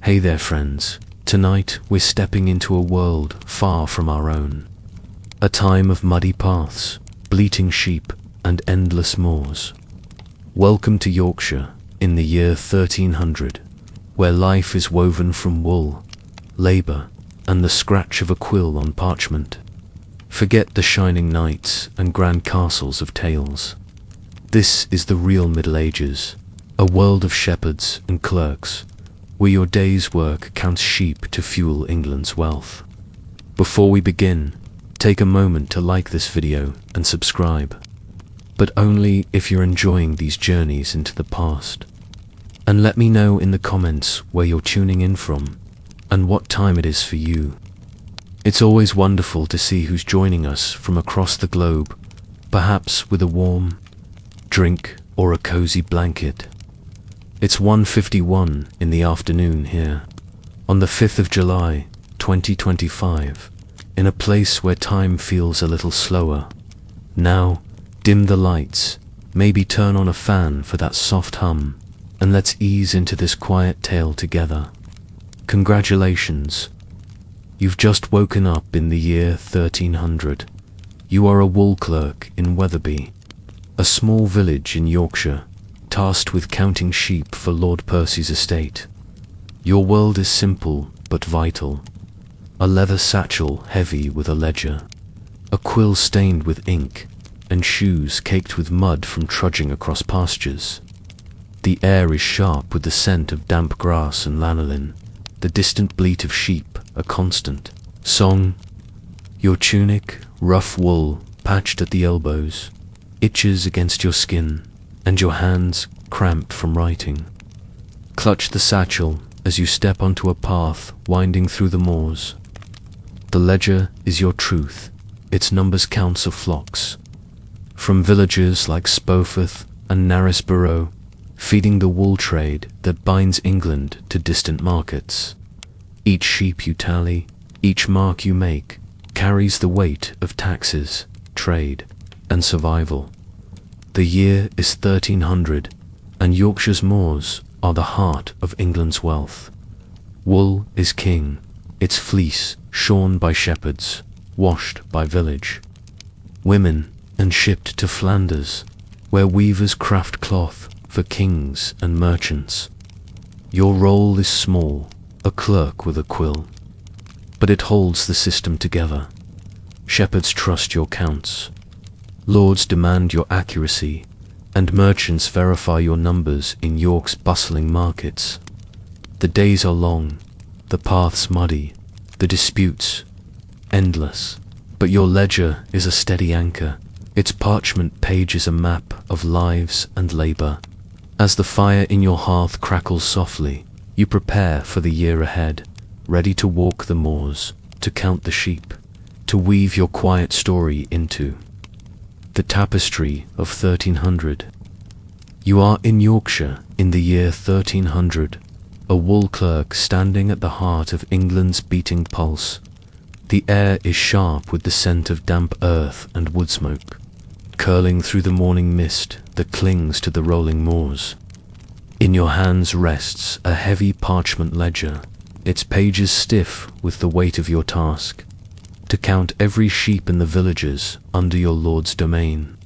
Hey there friends, tonight we're stepping into a world far from our own. A time of muddy paths, bleating sheep and endless moors. Welcome to Yorkshire in the year 1300, where life is woven from wool, labour and the scratch of a quill on parchment. Forget the shining knights and grand castles of tales. This is the real Middle Ages, a world of shepherds and clerks, where your day's work counts sheep to fuel England's wealth. Before we begin, take a moment to like this video and subscribe, but only if you're enjoying these journeys into the past. And let me know in the comments where you're tuning in from and what time it is for you. It's always wonderful to see who's joining us from across the globe, perhaps with a warm drink or a cozy blanket. It's 1:51 in the afternoon here, on the 5th of July, 2025, in a place where time feels a little slower. Now, dim the lights, maybe turn on a fan for that soft hum, and let's ease into this quiet tale together. Congratulations! You've just woken up in the year 1300. You are a wool clerk in Wetherby, a small village in Yorkshire, tasked with counting sheep for Lord Percy's estate. Your world is simple but vital. A leather satchel heavy with a ledger, a quill stained with ink, and shoes caked with mud from trudging across pastures. The air is sharp with the scent of damp grass and lanolin, the distant bleat of sheep a constant song. Your tunic, rough wool, patched at the elbows, itches against your skin, and your hands, cramped from writing, clutch the satchel as you step onto a path winding through the moors. The ledger is your truth, its numbers counts of flocks, from villages like Spofforth and Knaresborough, feeding the wool trade that binds England to distant markets. Each sheep you tally, each mark you make, carries the weight of taxes, trade, and survival. The year is 1300, and Yorkshire's moors are the heart of England's wealth. Wool is king, its fleece shorn by shepherds, washed by village women, and shipped to Flanders, where weavers craft cloth for kings and merchants. Your role is small, a clerk with a quill, but it holds the system together. Shepherds trust your counts, lords demand your accuracy, and merchants verify your numbers in York's bustling markets. The days are long, the paths muddy, the disputes endless, but your ledger is a steady anchor, its parchment page is a map of lives and labour. As the fire in your hearth crackles softly, you prepare for the year ahead, ready to walk the moors, to count the sheep, to weave your quiet story into the tapestry of 1300. You are in Yorkshire in the year 1300, a wool clerk standing at the heart of England's beating pulse. The air is sharp with the scent of damp earth and wood smoke, curling through the morning mist that clings to the rolling moors. In your hands rests a heavy parchment ledger, its pages stiff with the weight of your task, to count every sheep in the villages under your lord's domain,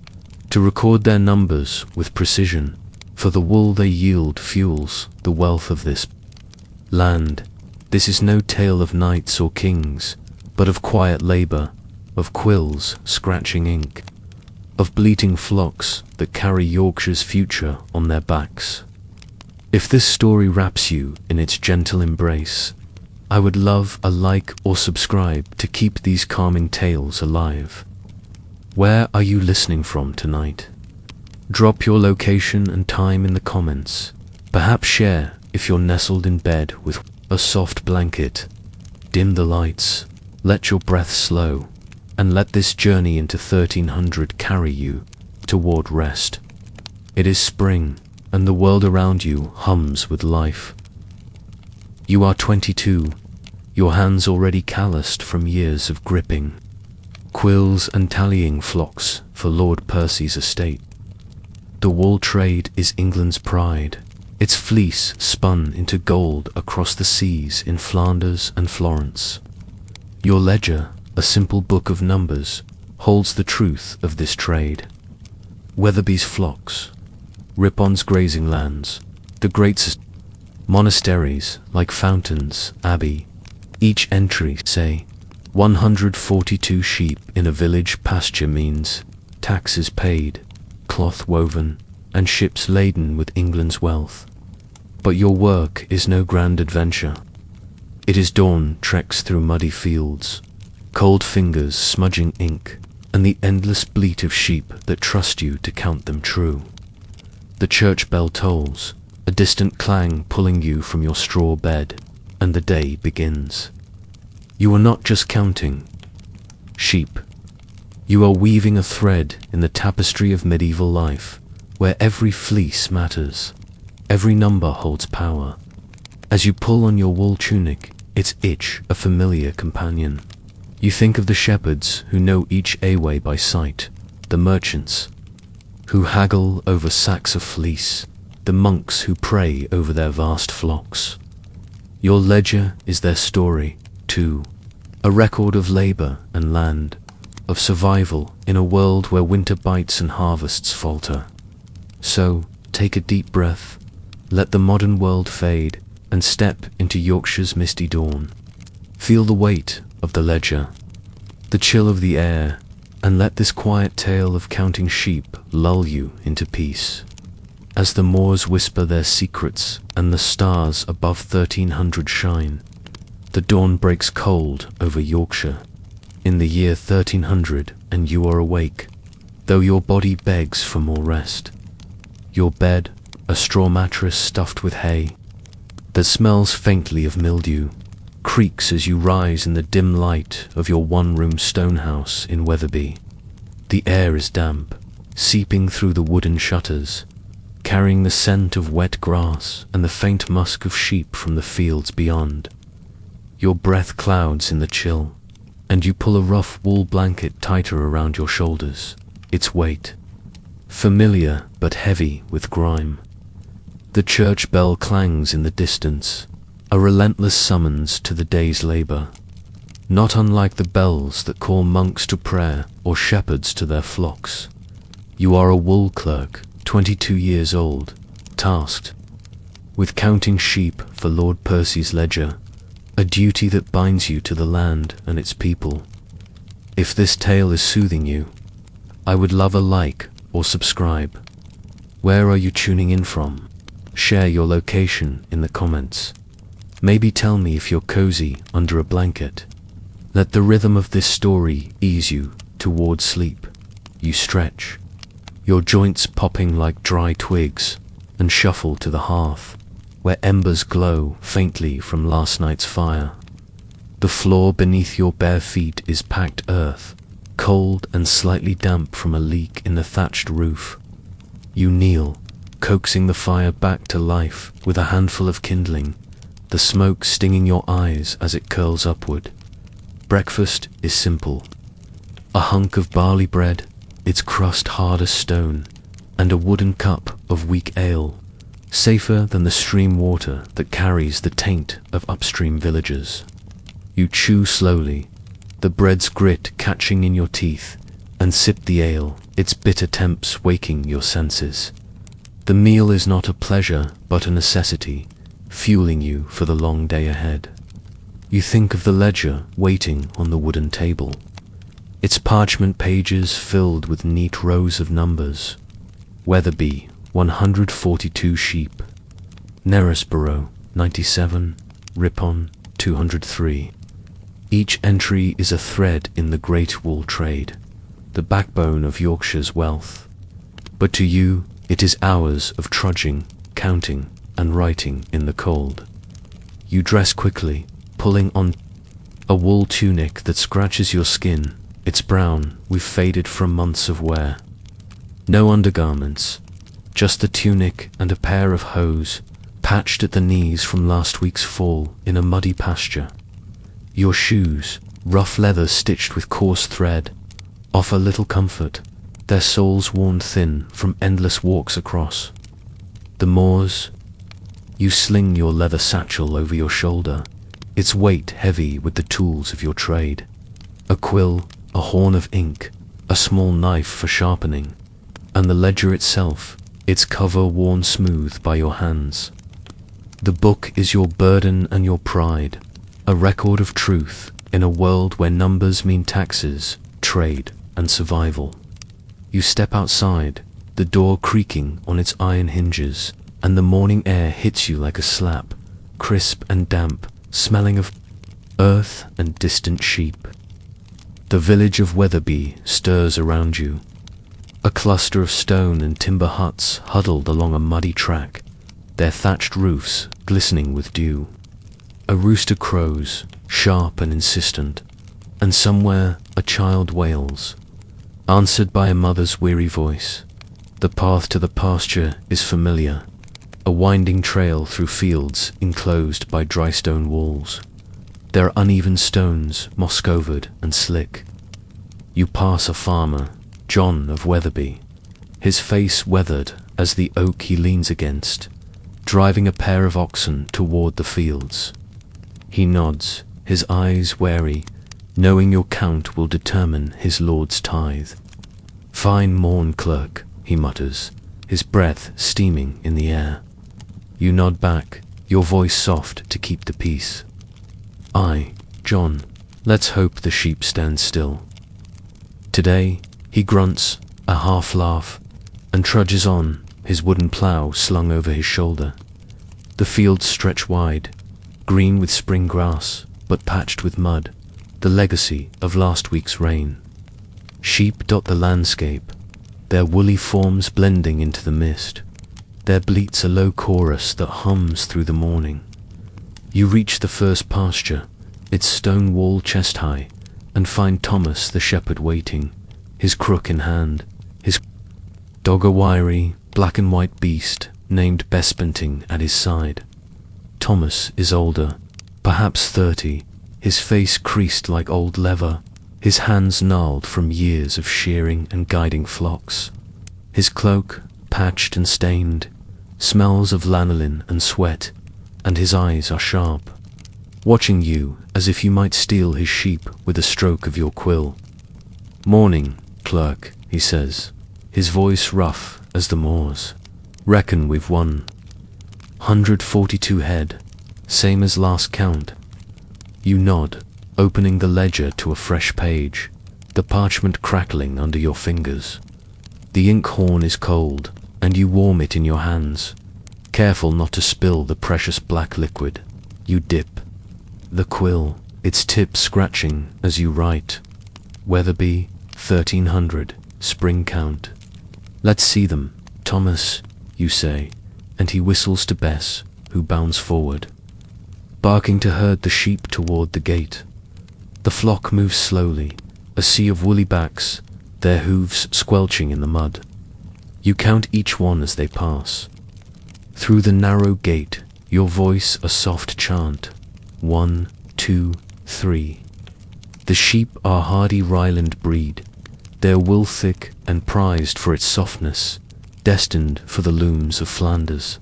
to record their numbers with precision, for the wool they yield fuels the wealth of this land. This is no tale of knights or kings, but of quiet labour, of quills scratching ink, of bleating flocks that carry Yorkshire's future on their backs. If this story wraps you in its gentle embrace, I would love a like or subscribe to keep these calming tales alive. Where are you listening from tonight? Drop your location and time in the comments. Perhaps share if you're nestled in bed with a soft blanket. Dim the lights, let your breath slow, and let this journey into 1300 carry you toward rest. It is spring, and the world around you hums with life. You are 22, your hands already calloused from years of gripping quills and tallying flocks for Lord Percy's estate. The wool trade is England's pride, its fleece spun into gold across the seas in Flanders and Florence. Your ledger, a simple book of numbers, holds the truth of this trade. Wetherby's flocks, Ripon's grazing lands, the great monasteries like fountains, abbey, each entry, say, 142 sheep in a village pasture means taxes paid, cloth woven, and ships laden with England's wealth. But your work is no grand adventure. It is dawn treks through muddy fields, cold fingers smudging ink, and the endless bleat of sheep that trust you to count them true. The church bell tolls, a distant clang pulling you from your straw bed, and the day begins. You are not just counting sheep. You are weaving a thread in the tapestry of medieval life, where every fleece matters, every number holds power. As you pull on your wool tunic, its itch a familiar companion. You think of the shepherds who know each away by sight, the merchants who haggle over sacks of fleece, the monks who pray over their vast flocks. Your ledger is their story, too, a record of labor and land, of survival in a world where winter bites and harvests falter. So, take a deep breath, let the modern world fade, and step into Yorkshire's misty dawn. Feel the weight of the ledger, the chill of the air, and let this quiet tale of counting sheep lull you into peace. As the moors whisper their secrets and the stars above 1300 shine, the dawn breaks cold over Yorkshire. In the year 1300, and you are awake, though your body begs for more rest. Your bed, a straw mattress stuffed with hay, that smells faintly of mildew, creaks as you rise in the dim light of your one-room stone house in Wetherby. The air is damp, seeping through the wooden shutters, carrying the scent of wet grass and the faint musk of sheep from the fields beyond. Your breath clouds in the chill, and you pull a rough wool blanket tighter around your shoulders, its weight familiar but heavy with grime. The church bell clangs in the distance, a relentless summons to the day's labor, not unlike the bells that call monks to prayer or shepherds to their flocks. You are a wool clerk, 22 years old, tasked with counting sheep for Lord Percy's ledger, a duty that binds you to the land and its people. If this tale is soothing you, I would love a like or subscribe. Where are you tuning in from? Share your location in the comments. Maybe tell me if you're cozy under a blanket. Let the rhythm of this story ease you towards sleep. You stretch, your joints popping like dry twigs, and shuffle to the hearth, where embers glow faintly from last night's fire. The floor beneath your bare feet is packed earth, cold and slightly damp from a leak in the thatched roof. You kneel, coaxing the fire back to life with a handful of kindling, the smoke stinging your eyes as it curls upward. Breakfast is simple. A hunk of barley bread, its crust hard as stone, and a wooden cup of weak ale, safer than the stream water that carries the taint of upstream villagers. You chew slowly, the bread's grit catching in your teeth, and sip the ale, its bitter temps waking your senses. The meal is not a pleasure, but a necessity, fueling you for the long day ahead. You think of the ledger waiting on the wooden table, its parchment pages filled with neat rows of numbers. Wetherby, 142 sheep. Knaresborough, 97. Ripon, 203. Each entry is a thread in the great wool trade, the backbone of Yorkshire's wealth. But to you, it is hours of trudging, counting, and writing in the cold. You dress quickly, pulling on a wool tunic that scratches your skin. It's brown, we've faded from months of wear. No undergarments, just the tunic and a pair of hose, patched at the knees from last week's fall in a muddy pasture. Your shoes, rough leather stitched with coarse thread, offer little comfort, their soles worn thin from endless walks across the moors. You sling your leather satchel over your shoulder, its weight heavy with the tools of your trade. A quill, a horn of ink, a small knife for sharpening, and the ledger itself, its cover worn smooth by your hands. The book is your burden and your pride, a record of truth in a world where numbers mean taxes, trade, and survival. You step outside, the door creaking on its iron hinges, and the morning air hits you like a slap, crisp and damp, smelling of earth and distant sheep. The village of Wetherby stirs around you, a cluster of stone and timber huts huddled along a muddy track, their thatched roofs glistening with dew. A rooster crows, sharp and insistent, and somewhere a child wails, answered by a mother's weary voice. The path to the pasture is familiar, a winding trail through fields enclosed by dry stone walls. Their uneven stones, moss-covered and slick. You pass a farmer, John of Wetherby, his face weathered as the oak he leans against, driving a pair of oxen toward the fields. He nods, his eyes wary, knowing your count will determine his lord's tithe. "Fine morn, clerk," he mutters, his breath steaming in the air. You nod back, your voice soft to keep the peace. "Aye, John, let's hope the sheep stand still." Today, he grunts, a half-laugh, and trudges on, his wooden plough slung over his shoulder. The fields stretch wide, green with spring grass, but patched with mud, the legacy of last week's rain. Sheep dot the landscape, their woolly forms blending into the mist. Their bleats a low chorus that hums through the morning. You reach the first pasture, its stone wall chest high, and find Thomas the shepherd waiting, his crook in hand, his dog a wiry, black and white beast named Bespanting at his side. Thomas is older, perhaps 30, his face creased like old leather, his hands gnarled from years of shearing and guiding flocks. His cloak, patched and stained, smells of lanolin and sweat, and his eyes are sharp, watching you as if you might steal his sheep with a stroke of your quill. "Morning, clerk," he says, his voice rough as the moors. "Reckon we've won. 142 head, same as last count." You nod, opening the ledger to a fresh page, the parchment crackling under your fingers. The ink horn is cold, and you warm it in your hands, careful not to spill the precious black liquid. You dip the quill, its tip scratching as you write. Wetherby, 1300, spring count. "Let's see them, Thomas," you say, and he whistles to Bess, who bounds forward, barking to herd the sheep toward the gate. The flock moves slowly, a sea of woolly backs, their hooves squelching in the mud. You count each one as they pass. Through the narrow gate, your voice a soft chant. 1, 2, 3. The sheep are hardy Ryland breed, their wool thick and prized for its softness, destined for the looms of Flanders.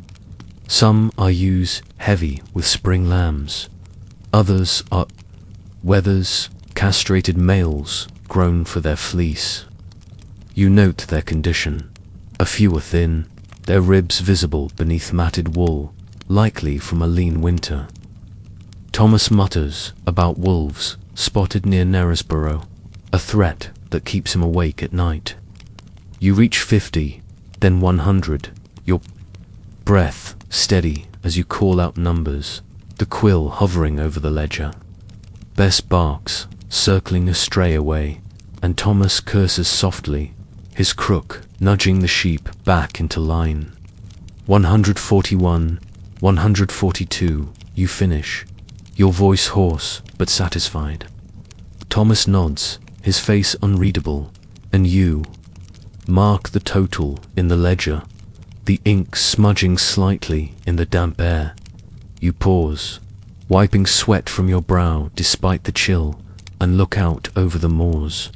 Some are ewes heavy with spring lambs, others are wethers, castrated males grown for their fleece. You note their condition. A few are thin, their ribs visible beneath matted wool, likely from a lean winter. Thomas mutters about wolves spotted near Knaresborough, a threat that keeps him awake at night. You reach 50, then 100, your breath steady as you call out numbers, the quill hovering over the ledger. Bess barks, circling a stray away, and Thomas curses softly, his crook nudging the sheep back into line. 141, 142, you finish, your voice hoarse but satisfied. Thomas nods, his face unreadable, and you mark the total in the ledger, the ink smudging slightly in the damp air. You pause, wiping sweat from your brow despite the chill, and look out over the moors.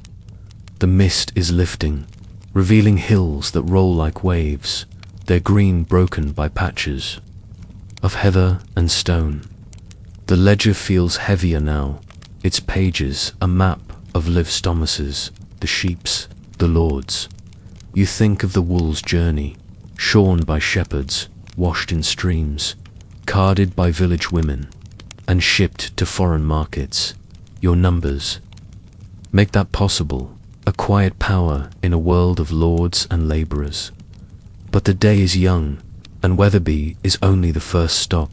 The mist is lifting, revealing hills that roll like waves, their green broken by patches. of heather and stone. The ledger feels heavier now, its pages a map of lived Thomases, the sheep's, the Lord's. You think of the wool's journey, shorn by shepherds, washed in streams, carded by village women, and shipped to foreign markets. Your numbers make that possible, a quiet power in a world of lords and labourers. But the day is young, and Wetherby is only the first stop.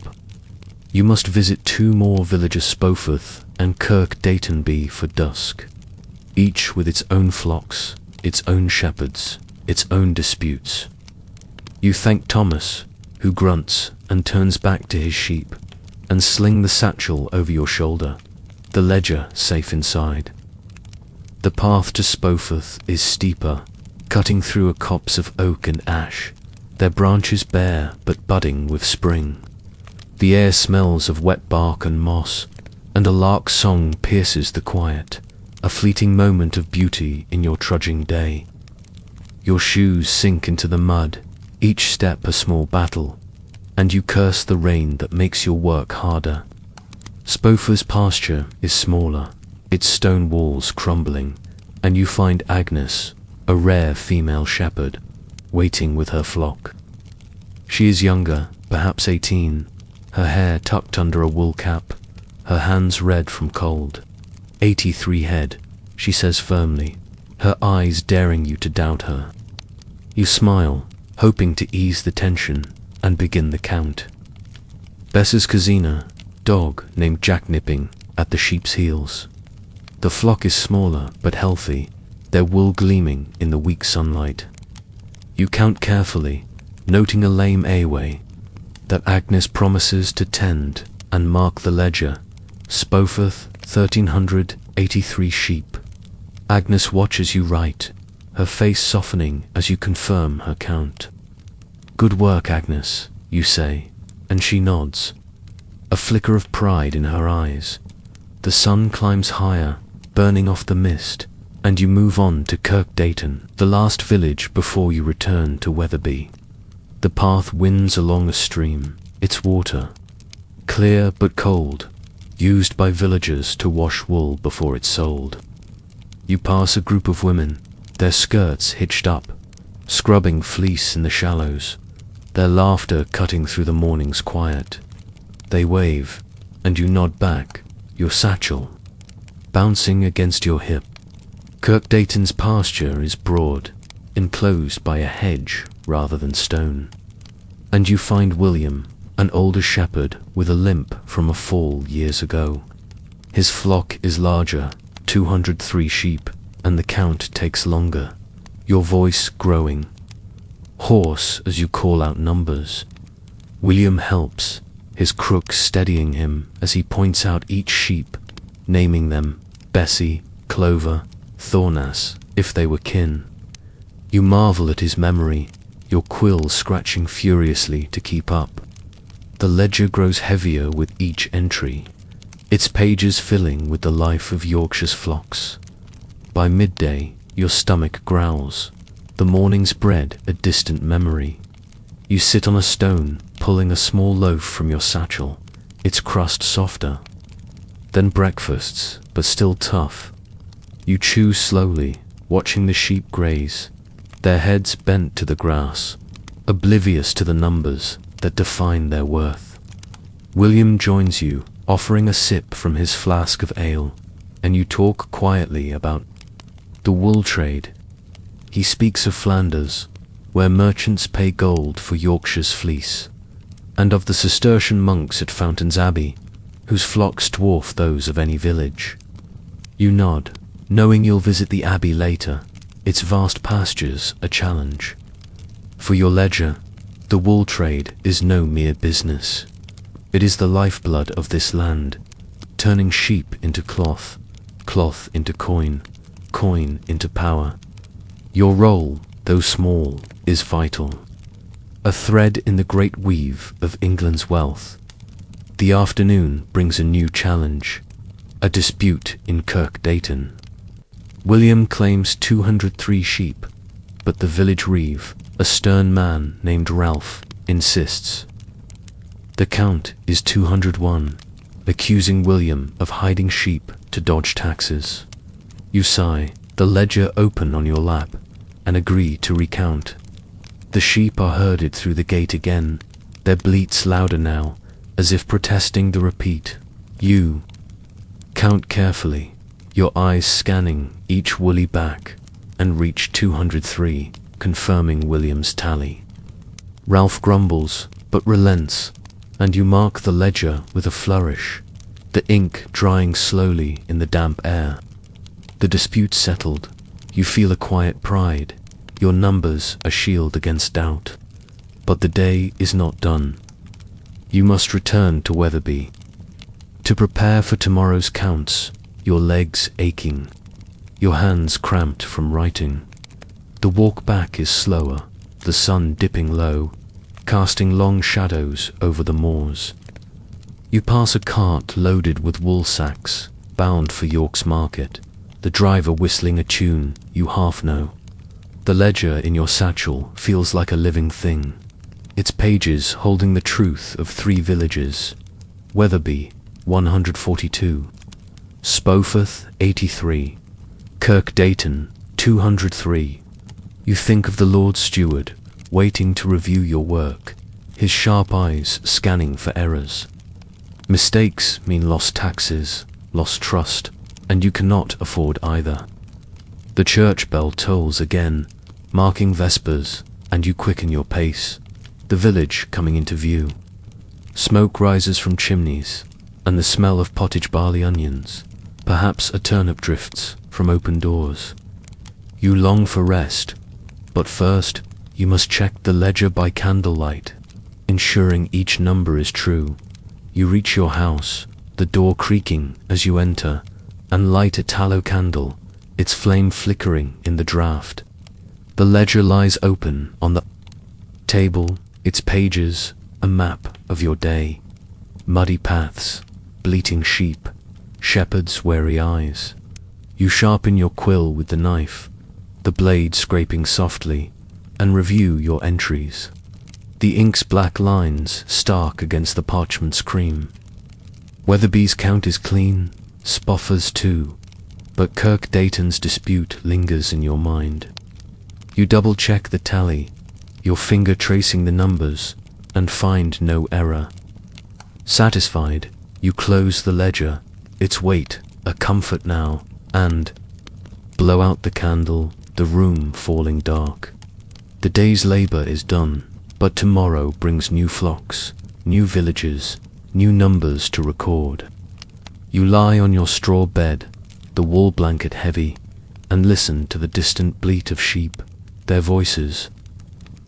You must visit 2 more villages, Spoforth and Kirk Daytonby, for dusk, each with its own flocks, its own shepherds, its own disputes. You thank Thomas, who grunts and turns back to his sheep, and sling the satchel over your shoulder, the ledger safe inside. The path to Spoforth is steeper, cutting through a copse of oak and ash, their branches bare but budding with spring. The air smells of wet bark and moss, and a lark's song pierces the quiet, a fleeting moment of beauty in your trudging day. Your shoes sink into the mud, each step a small battle, and you curse the rain that makes your work harder. Spoforth's pasture is smaller, its stone walls crumbling, and you find Agnes, a rare female shepherd, waiting with her flock. She is younger, perhaps 18, her hair tucked under a wool cap, her hands red from cold. 83 head, she says firmly, her eyes daring you to doubt her. You smile, hoping to ease the tension, and begin the count. Bess's Kazina, dog named Jack, nipping at the sheep's heels. The flock is smaller but healthy, their wool gleaming in the weak sunlight. You count carefully, noting a lame away that Agnes promises to tend, and mark the ledger. Spoforth, 1383 sheep. Agnes watches you write, her face softening as you confirm her count. Good work, Agnes, you say, and she nods, a flicker of pride in her eyes. The sun climbs higher, burning off the mist, and you move on to Kirk Dayton, the last village before you return to Wetherby. The path winds along a stream, its water, clear but cold, used by villagers to wash wool before it's sold. You pass a group of women, their skirts hitched up, scrubbing fleece in the shallows, their laughter cutting through the morning's quiet. They wave, and you nod back, your satchel bouncing against your hip. Kirk Dayton's pasture is broad, enclosed by a hedge rather than stone, and you find William, an older shepherd with a limp from a fall years ago. His flock is larger, 203 sheep, and the count takes longer, your voice growing, hoarse as you call out numbers. William helps, his crook steadying him as he points out each sheep, naming them Bessie, Clover, Thornass, if they were kin. You marvel at his memory, your quill scratching furiously to keep up. The ledger grows heavier with each entry, its pages filling with the life of Yorkshire's flocks. By midday, your stomach growls, the morning's bread a distant memory. You sit on a stone, pulling a small loaf from your satchel, its crust softer. Then breakfasts, but still tough. You chew slowly, watching the sheep graze, their heads bent to the grass, oblivious to the numbers that define their worth. William joins you, offering a sip from his flask of ale, and you talk quietly about the wool trade. He speaks of Flanders, where merchants pay gold for Yorkshire's fleece, and of the Cistercian monks at Fountains Abbey, whose flocks dwarf those of any village. You nod, knowing you'll visit the abbey later, its vast pastures a challenge. For your ledger, the wool trade is no mere business. It is the lifeblood of this land, turning sheep into cloth, cloth into coin, coin into power. Your role, though small, is vital, a thread in the great weave of England's wealth. The afternoon brings a new challenge, a dispute in Kirk Dayton. William claims 203 sheep, but the village reeve, a stern man named Ralph, insists. The count is 201, accusing William of hiding sheep to dodge taxes. You sigh, the ledger open on your lap, and agree to recount. The sheep are herded through the gate again, their bleats louder now, as if protesting the repeat. You count carefully, your eyes scanning each woolly back, and reach 203, confirming William's tally. Ralph grumbles, but relents, and you mark the ledger with a flourish, the ink drying slowly in the damp air. The dispute settled, you feel a quiet pride, your numbers a shield against doubt. But the day is not done. You must return to Wetherby, to prepare for tomorrow's counts, your legs aching, your hands cramped from writing. The walk back is slower, the sun dipping low, casting long shadows over the moors. You pass a cart loaded with wool sacks, bound for York's market, the driver whistling a tune you half know. The ledger in your satchel feels like a living thing, its pages holding the truth of 3 villages: Wetherby, 142, Spoforth, 83, Kirk Dayton, 203. You think of the Lord Steward, waiting to review your work, his sharp eyes scanning for errors. Mistakes mean lost taxes, lost trust, and you cannot afford either. The church bell tolls again, marking vespers, and you quicken your pace, the village coming into view. Smoke rises from chimneys, and the smell of pottage barley onions, perhaps a turnip drifts from open doors. You long for rest, but first you must check the ledger by candlelight, ensuring each number is true. You reach your house, the door creaking as you enter, and light a tallow candle, its flame flickering in the draught. The ledger lies open on the table, its pages a map of your day. Muddy paths, bleating sheep, shepherds' wary eyes. You sharpen your quill with the knife, the blade scraping softly, and review your entries. The ink's black lines stark against the parchment's cream. Wetherby's count is clean, Spoforth's too, but Kirk Dayton's dispute lingers in your mind. You double-check the tally, your finger tracing the numbers, and find no error. Satisfied, you close the ledger, its weight a comfort now, and blow out the candle, the room falling dark. The day's labor is done, but tomorrow brings new flocks, new villages, new numbers to record. You lie on your straw bed, the wool blanket heavy, and listen to the distant bleat of sheep, their voices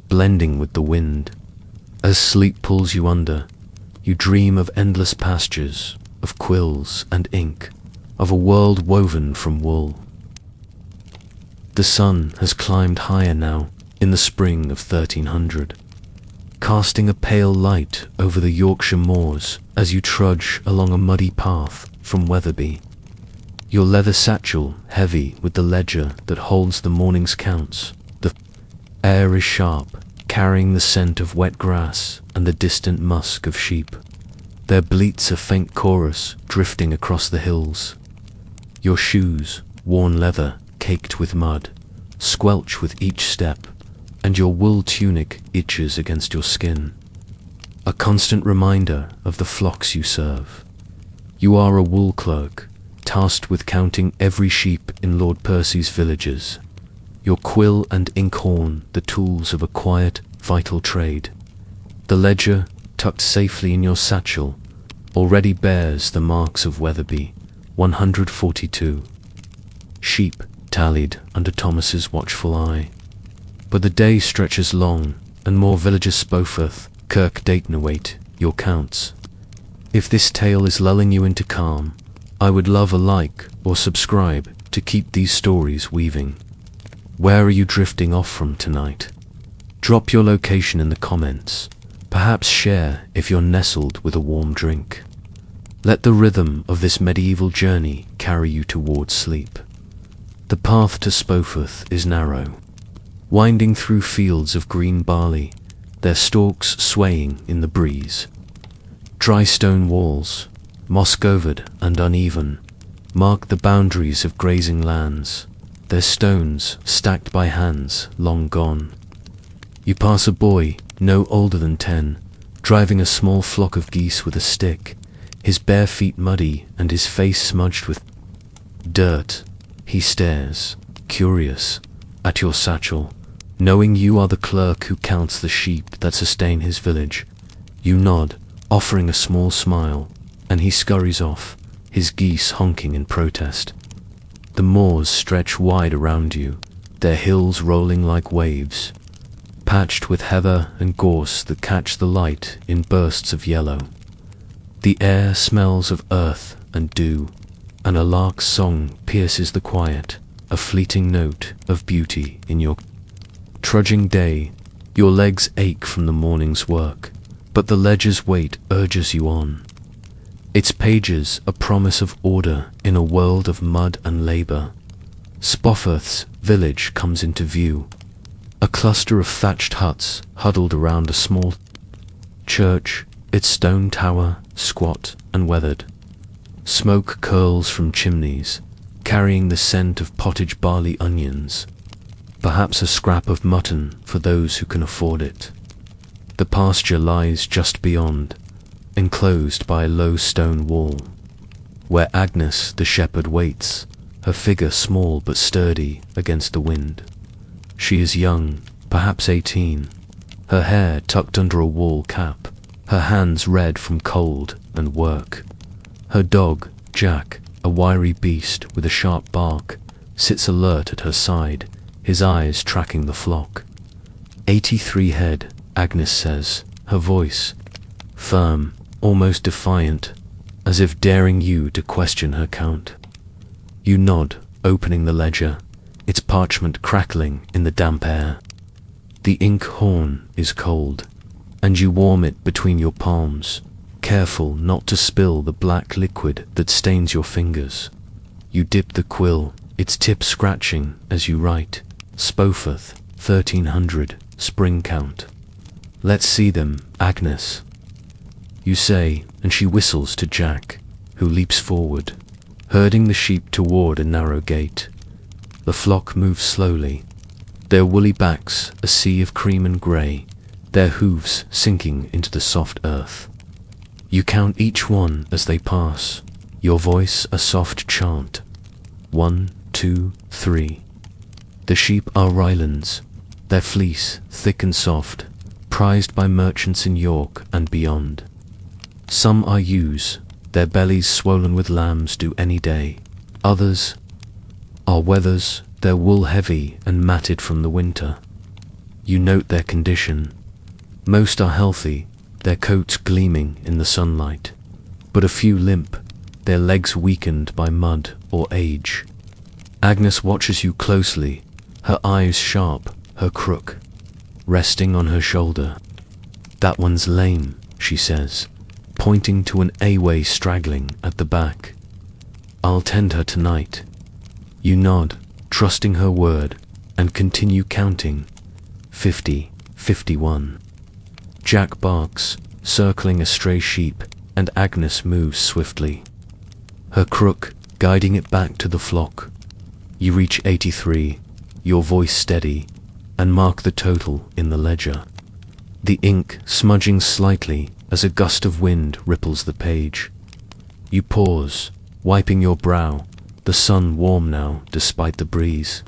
blending with the wind. As sleep pulls you under, you dream of endless pastures, of quills and ink, of a world woven from wool. The sun has climbed higher now, in the spring of 1300, casting a pale light over the Yorkshire moors as you trudge along a muddy path from Wetherby. Your leather satchel heavy with the ledger that holds the morning's counts. The air is sharp, carrying the scent of wet grass and the distant musk of sheep. Their bleats a faint chorus drifting across the hills. Your shoes, worn leather, caked with mud, squelch with each step, and your wool tunic itches against your skin. A constant reminder of the flocks you serve. You are a wool clerk, tasked with counting every sheep in Lord Percy's villages. Your quill and inkhorn the tools of a quiet, vital trade. The ledger, tucked safely in your satchel, already bears the marks of Wetherby, 142. Sheep tallied under Thomas's watchful eye. But the day stretches long, and more villages Spoforth, Kirk Dayton await your counts. If this tale is lulling you into calm, I would love a like or subscribe to keep these stories weaving. Where are you drifting off from tonight? Drop your location in the comments. Perhaps share if you're nestled with a warm drink. Let the rhythm of this medieval journey carry you towards sleep. The path to Spoforth is narrow, winding through fields of green barley, their stalks swaying in the breeze. Dry stone walls, moss-covered and uneven, mark the boundaries of grazing lands, their stones stacked by hands long gone. You pass a boy, no older than 10, driving a small flock of geese with a stick, his bare feet muddy and his face smudged with dirt. He stares, curious, at your satchel, knowing you are the clerk who counts the sheep that sustain his village. You nod, offering a small smile, and he scurries off, his geese honking in protest. The moors stretch wide around you, their hills rolling like waves, patched with heather and gorse that catch the light in bursts of yellow. The air smells of earth and dew, and a lark's song pierces the quiet, a fleeting note of beauty in your trudging day. Your legs ache from the morning's work, but the ledger's weight urges you on. Its pages a promise of order in a world of mud and labour. Spofforth's village comes into view, a cluster of thatched huts huddled around a small church, its stone tower squat and weathered. Smoke curls from chimneys, carrying the scent of pottage barley onions, perhaps a scrap of mutton for those who can afford it. The pasture lies just beyond, enclosed by a low stone wall, where Agnes the shepherd waits, her figure small but sturdy against the wind. She is young, perhaps 18, her hair tucked under a wool cap, her hands red from cold and work. Her dog, Jack, a wiry beast with a sharp bark, sits alert at her side, his eyes tracking the flock. 83 head, Agnes says, her voice firm, almost defiant, as if daring you to question her count. You nod, opening the ledger, its parchment crackling in the damp air. The ink horn is cold, and you warm it between your palms, careful not to spill the black liquid that stains your fingers. You dip the quill, its tip scratching as you write, Spofforth, 1300, spring count. Let's see them, Agnes, you say, and she whistles to Jack, who leaps forward, herding the sheep toward a narrow gate. The flock moves slowly, their woolly backs a sea of cream and grey, their hooves sinking into the soft earth. You count each one as they pass, your voice a soft chant. 1, 2, 3. The sheep are Rylands, their fleece thick and soft, prized by merchants in York and beyond. Some are ewes, their bellies swollen with lambs do any day. Others are wethers, their wool heavy and matted from the winter. You note their condition. Most are healthy, their coats gleaming in the sunlight, but a few limp, their legs weakened by mud or age. Agnes watches you closely, her eyes sharp, her crook resting on her shoulder. That one's lame, she says, pointing to an A-way straggling at the back. I'll tend her tonight. You nod, trusting her word, and continue counting. 50, 51. Jack barks, circling a stray sheep, and Agnes moves swiftly, her crook guiding it back to the flock. You reach 83, your voice steady, and mark the total in the ledger, the ink smudging slightly as a gust of wind ripples the page. You pause, wiping your brow, the sun warm now despite the breeze.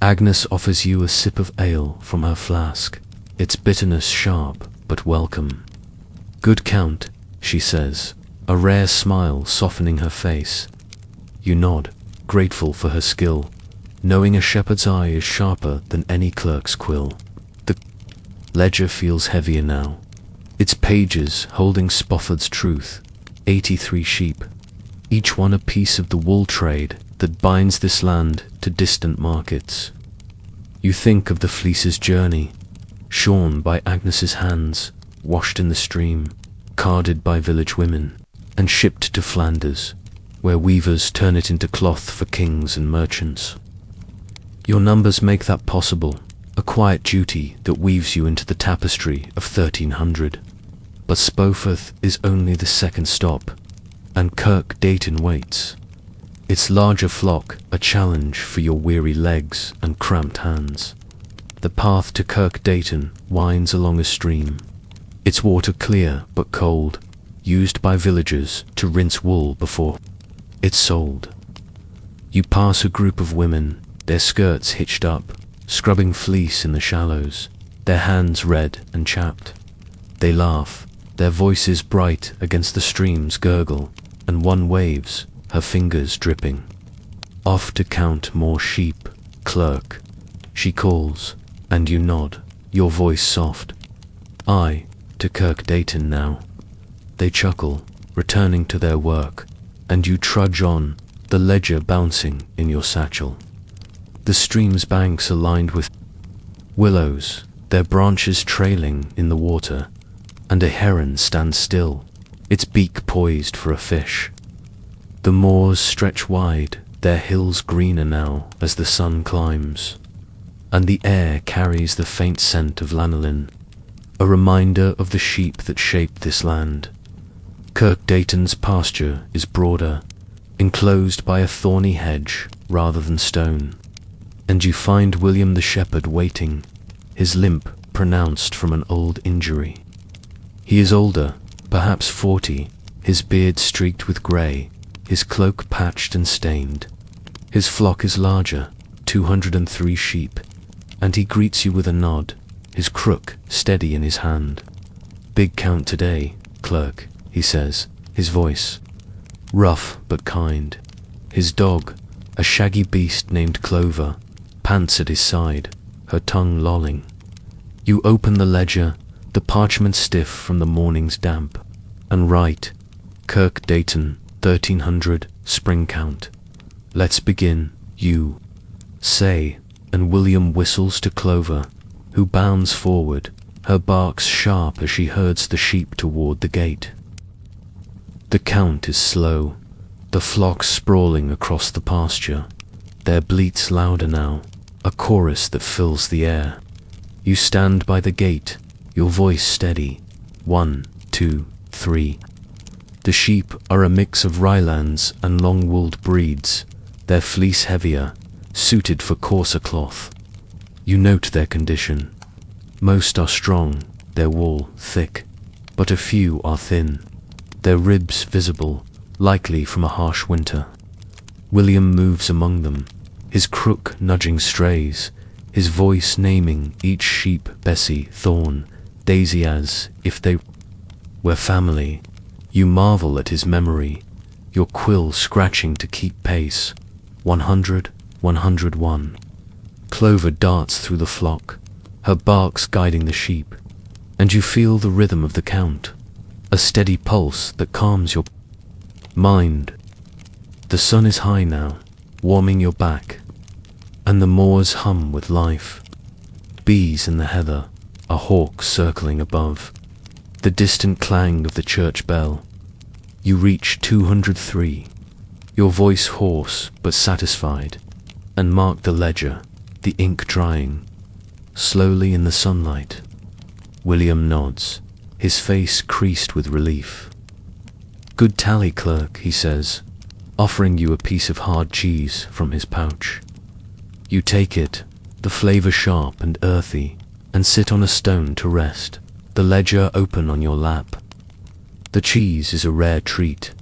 Agnes offers you a sip of ale from her flask, its bitterness sharp but welcome. Good count, she says, a rare smile softening her face. You nod, grateful for her skill, knowing a shepherd's eye is sharper than any clerk's quill. The ledger feels heavier now, its pages holding Spofford's truth. 83 sheep, each one a piece of the wool trade that binds this land to distant markets. You think of the fleece's journey, shorn by Agnes's hands, washed in the stream, carded by village women, and shipped to Flanders, where weavers turn it into cloth for kings and merchants. Your numbers make that possible, a quiet duty that weaves you into the tapestry of 1300. But Spoforth is only the second stop, and Kirk Dayton waits. Its larger flock a challenge for your weary legs and cramped hands. The path to Kirk Dayton winds along a stream, its water clear but cold, used by villagers to rinse wool before it's sold. You pass a group of women, their skirts hitched up, scrubbing fleece in the shallows, their hands red and chapped. They laugh, their voices bright against the stream's gurgle, and one waves, her fingers dripping. Off to count more sheep, Clerk, she calls, and you nod, your voice soft. I, to Kirk Dayton now. They chuckle, returning to their work, and you trudge on, the ledger bouncing in your satchel. The stream's banks are lined with willows, their branches trailing in the water, and a heron stands still, its beak poised for a fish. The moors stretch wide, their hills greener now as the sun climbs, and the air carries the faint scent of lanolin, a reminder of the sheep that shaped this land. Kirk Dayton's pasture is broader, enclosed by a thorny hedge rather than stone, and you find William the shepherd waiting, his limp pronounced from an old injury. He is older, perhaps 40, his beard streaked with grey, his cloak patched and stained. His flock is larger, 203 sheep, and he greets you with a nod, his crook steady in his hand. Big count today, Clerk, he says, his voice rough but kind. His dog, a shaggy beast named Clover, pants at his side, her tongue lolling. You open the ledger, the parchment stiff from the morning's damp, and write, Kirk Dayton, 1300, spring count. Let's begin, you say, and William whistles to Clover, who bounds forward, her barks sharp as she herds the sheep toward the gate. The count is slow, the flock sprawling across the pasture, their bleats louder now, a chorus that fills the air. You stand by the gate, your voice steady, 1, 2, 3. The sheep are a mix of Rylands and long-wooled breeds, their fleece heavier, suited for coarser cloth. You note their condition. Most are strong, their wool thick, but a few are thin, their ribs visible, likely from a harsh winter. William moves among them, his crook nudging strays, his voice naming each sheep Bessie, Thorn, Daisy as if they were family. You marvel at his memory, your quill scratching to keep pace. 100, 101. Clover darts through the flock, her barks guiding the sheep, and you feel the rhythm of the count, a steady pulse that calms your mind. The sun is high now, warming your back, and the moors hum with life. Bees in the heather, a hawk circling above, the distant clang of the church bell. You reach 203, your voice hoarse but satisfied, and mark the ledger, the ink drying slowly in the sunlight. William nods, his face creased with relief. Good tally, Clerk, he says, offering you a piece of hard cheese from his pouch. You take it, the flavor sharp and earthy, and sit on a stone to rest, the ledger open on your lap. The cheese is a rare treat,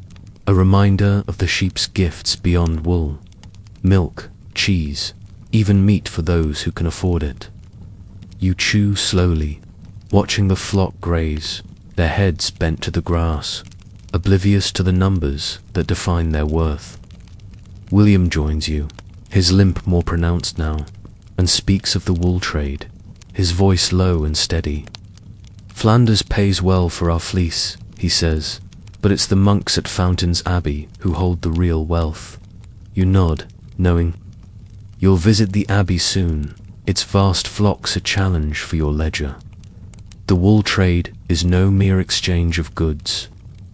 a reminder of the sheep's gifts beyond wool. Milk, cheese, even meat for those who can afford it. You chew slowly, watching the flock graze, their heads bent to the grass, oblivious to the numbers that define their worth. William joins you, his limp more pronounced now, and speaks of the wool trade, his voice low and steady. Flanders pays well for our fleece, he says, but it's the monks at Fountains Abbey who hold the real wealth. You nod, knowing you'll visit the abbey soon, its vast flocks a challenge for your ledger. The wool trade is no mere exchange of goods.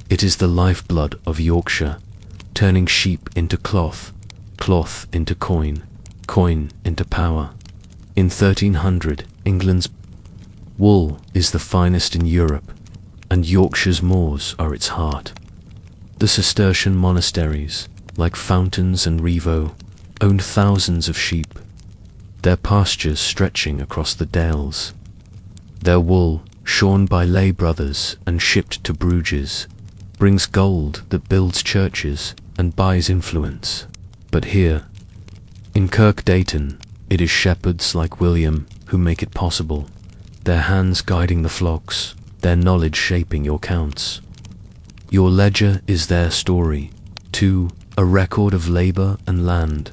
It is the lifeblood of Yorkshire, turning sheep into cloth, cloth into coin, coin into power. In 1300, England's wool is the finest in Europe, and Yorkshire's moors are its heart. The Cistercian monasteries, like Fountains and Revo, owned thousands of sheep, their pastures stretching across the dales. Their wool, shorn by lay brothers and shipped to Bruges, brings gold that builds churches and buys influence. But here, in Clerk, it is shepherds like William who make it possible, their hands guiding the flocks, their knowledge shaping your counts. Your ledger is their story, too, a record of labor and land,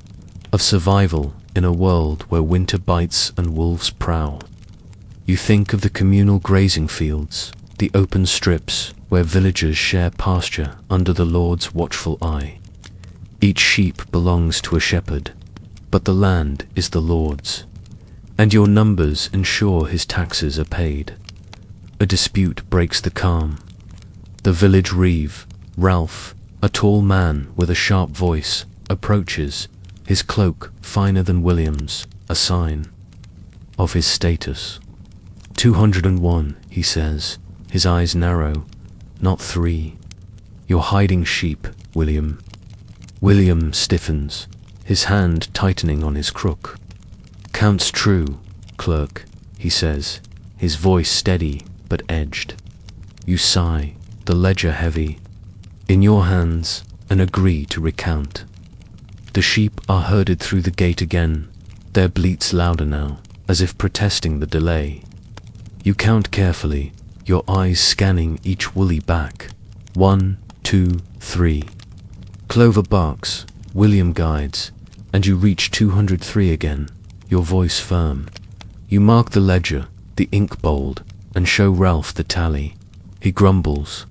of survival in a world where winter bites and wolves prowl. You think of the communal grazing fields, the open strips where villagers share pasture under the Lord's watchful eye. Each sheep belongs to a shepherd, but the land is the Lord's, and your numbers ensure his taxes are paid. A dispute breaks the calm. The village reeve, Ralph, a tall man with a sharp voice, approaches, his cloak finer than William's, a sign of his status. 201, he says, his eyes narrow, not 3. You're hiding sheep, William. William stiffens, his hand tightening on his crook. Counts true, Clerk, he says, his voice steady but edged. You sigh, the ledger heavy, in your hands, and agree to recount. The sheep are herded through the gate again, their bleats louder now, as if protesting the delay. You count carefully, your eyes scanning each woolly back. 1, 2, 3. Clover barks, William guides, and you reach 203 again, your voice firm. You mark the ledger, the ink bold, and show Ralph the tally. He grumbles,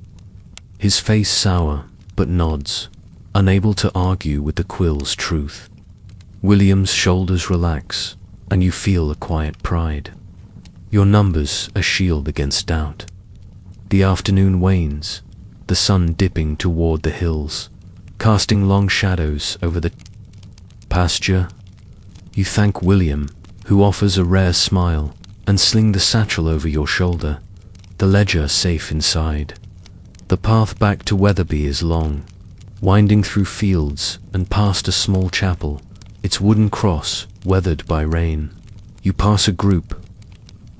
his face sour, but nods, unable to argue with the quill's truth. William's shoulders relax, and you feel a quiet pride. Your numbers a shield against doubt. The afternoon wanes, the sun dipping toward the hills, casting long shadows over the pasture. You thank William, who offers a rare smile, and sling the satchel over your shoulder, the ledger safe inside. The path back to Wetherby is long, winding through fields and past a small chapel, its wooden cross weathered by rain. You pass a group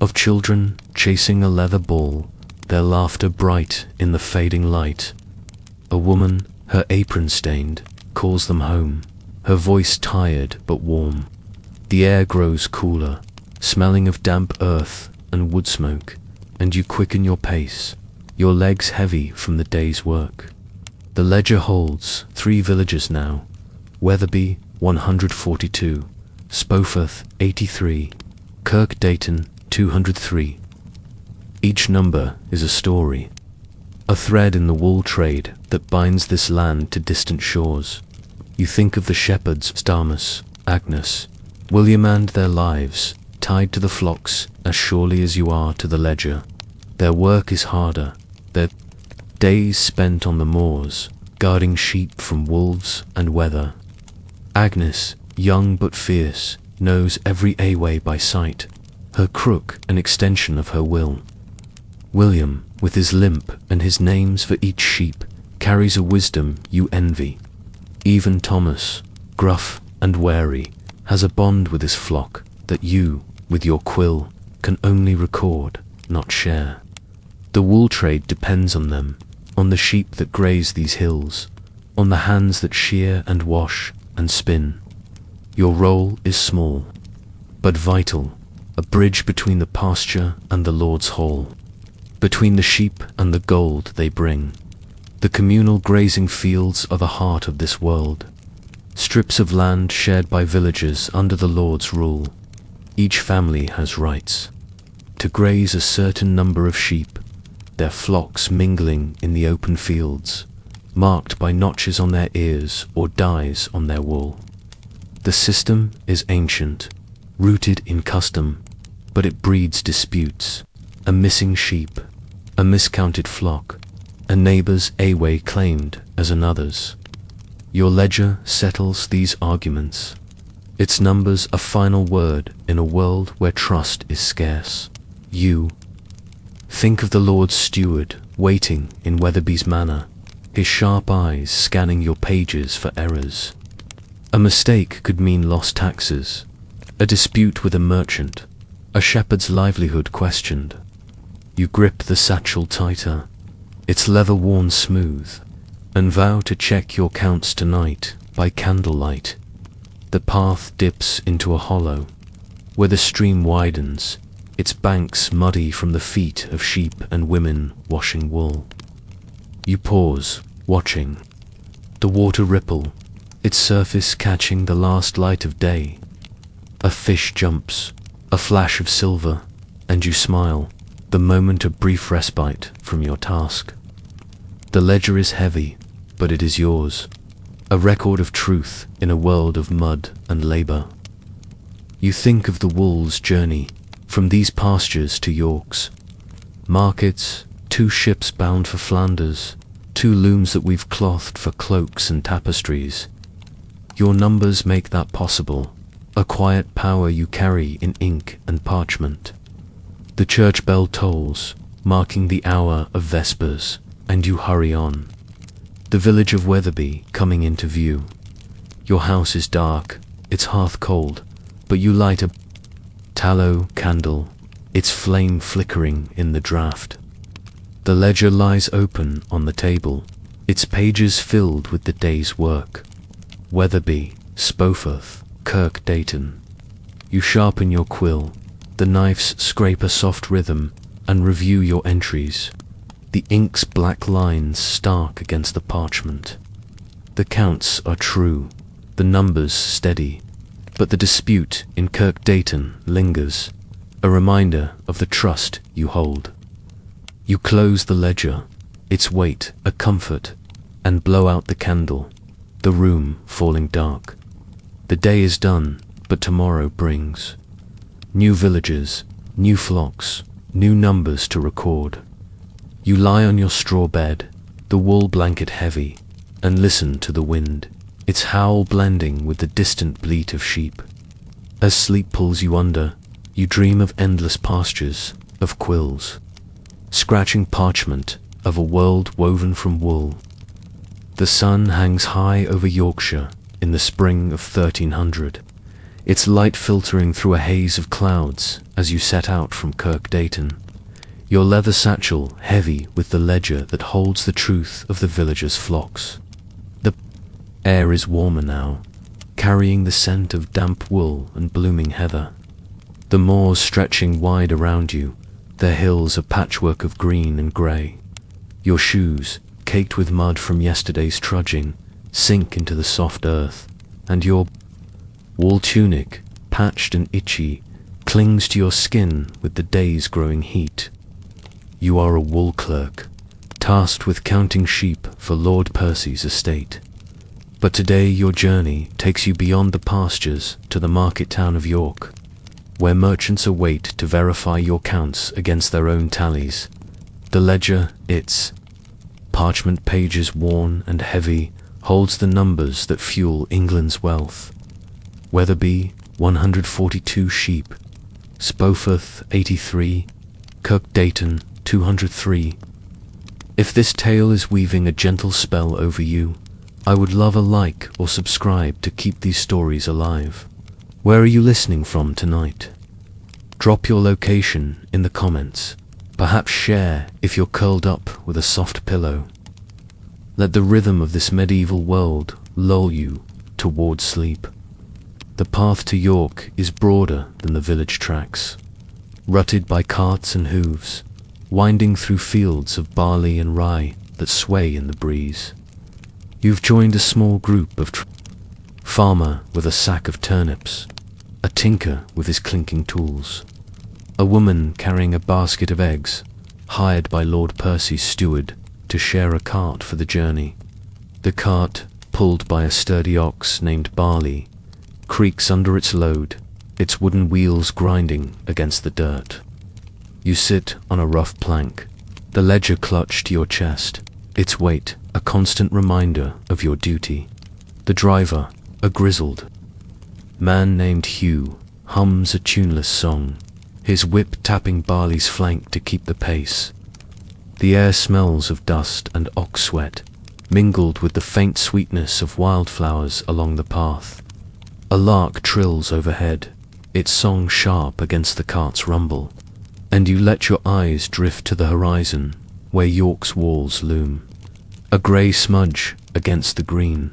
of children chasing a leather ball, their laughter bright in the fading light. A woman, her apron stained, calls them home, her voice tired but warm. The air grows cooler, smelling of damp earth and wood smoke, and you quicken your pace, your legs heavy from the day's work. The ledger holds 3 villages now: Wetherby 142, Spoforth 83, Clerk 203. Each number is a story, a thread in the wool trade that binds this land to distant shores. You think of the shepherds Stamus, Agnes, William, and their lives, tied to the flocks as surely as you are to the ledger. Their work is harder, their days spent on the moors, guarding sheep from wolves and weather. Agnes, young but fierce, knows every A-way by sight, her crook an extension of her will. William, with his limp and his names for each sheep, carries a wisdom you envy. Even Thomas, gruff and wary, has a bond with his flock that you, with your quill, can only record, not share. The wool trade depends on them, on the sheep that graze these hills, on the hands that shear and wash and spin. Your role is small, but vital, a bridge between the pasture and the Lord's hall, between the sheep and the gold they bring. The communal grazing fields are the heart of this world, strips of land shared by villagers under the Lord's rule. Each family has rights to graze a certain number of sheep, their flocks mingling in the open fields, marked by notches on their ears or dyes on their wool. The system is ancient, rooted in custom, but it breeds disputes. A missing sheep, a miscounted flock, a neighbor's A-way claimed as another's. Your ledger settles these arguments. Its numbers a final word in a world where trust is scarce. You think of the Lord's steward, waiting in Weatherby's manor, his sharp eyes scanning your pages for errors. A mistake could mean lost taxes, a dispute with a merchant, a shepherd's livelihood questioned. You grip the satchel tighter, its leather worn smooth, and vow to check your counts tonight by candlelight. The path dips into a hollow, where the stream widens, its banks muddy from the feet of sheep and women washing wool. You pause, watching. The water ripple, its surface catching the last light of day. A fish jumps, a flash of silver, and you smile, the moment of brief respite from your task. The ledger is heavy, but it is yours, a record of truth in a world of mud and labor. You think of the wool's journey, from these pastures to York's. Markets, 2 ships bound for Flanders, 2 looms that we've clothed for cloaks and tapestries. Your numbers make that possible, a quiet power you carry in ink and parchment. The church bell tolls, marking the hour of vespers, and you hurry on. The village of Weatherby coming into view. Your house is dark, its hearth cold, but you light a tallow candle, its flame flickering in the draught. The ledger lies open on the table, its pages filled with the day's work. Weatherby, Spoforth, Kirk Dayton. You sharpen your quill, the knives scrape a soft rhythm, and review your entries. The ink's black lines stark against the parchment. The counts are true, the numbers steady, but the dispute in Kirk Dayton lingers, a reminder of the trust you hold. You close the ledger, its weight a comfort, and blow out the candle, the room falling dark. The day is done, but tomorrow brings new villages, new flocks, new numbers to record. You lie on your straw bed, the wool blanket heavy, and listen to the wind, its howl blending with the distant bleat of sheep. As sleep pulls you under, you dream of endless pastures, of quills, scratching parchment, of a world woven from wool. The sun hangs high over Yorkshire in the spring of 1300, its light filtering through a haze of clouds as you set out from Kirk Dayton, your leather satchel heavy with the ledger that holds the truth of the villagers' flocks. The air is warmer now, carrying the scent of damp wool and blooming heather. The moors stretching wide around you, their hills a patchwork of green and grey. Your shoes, caked with mud from yesterday's trudging, sink into the soft earth, and your wool tunic, patched and itchy, clings to your skin with the day's growing heat. You are a wool clerk, tasked with counting sheep for Lord Percy's estate. But today your journey takes you beyond the pastures to the market town of York, where merchants await to verify your counts against their own tallies. The ledger, its parchment pages worn and heavy, holds the numbers that fuel England's wealth. Weatherby, 142 sheep. Spoforth, 83. Kirk Dayton, 203. If this tale is weaving a gentle spell over you, I would love a like or subscribe to keep these stories alive. Where are you listening from tonight? Drop your location in the comments. Perhaps share if you're curled up with a soft pillow. Let the rhythm of this medieval world lull you toward sleep. The path to York is broader than the village tracks, rutted by carts and hooves, winding through fields of barley and rye that sway in the breeze. You've joined a small group of farmer with a sack of turnips, a tinker with his clinking tools, a woman carrying a basket of eggs, hired by Lord Percy's steward to share a cart for the journey. The cart, pulled by a sturdy ox named Barley, creaks under its load, its wooden wheels grinding against the dirt. You sit on a rough plank, the ledger clutched to your chest, its weight a constant reminder of your duty. The driver, a grizzled man named Hugh, hums a tuneless song, his whip tapping Barley's flank to keep the pace. The air smells of dust and ox sweat, mingled with the faint sweetness of wildflowers along the path. A lark trills overhead, its song sharp against the cart's rumble, and you let your eyes drift to the horizon, where York's walls loom, a grey smudge against the green.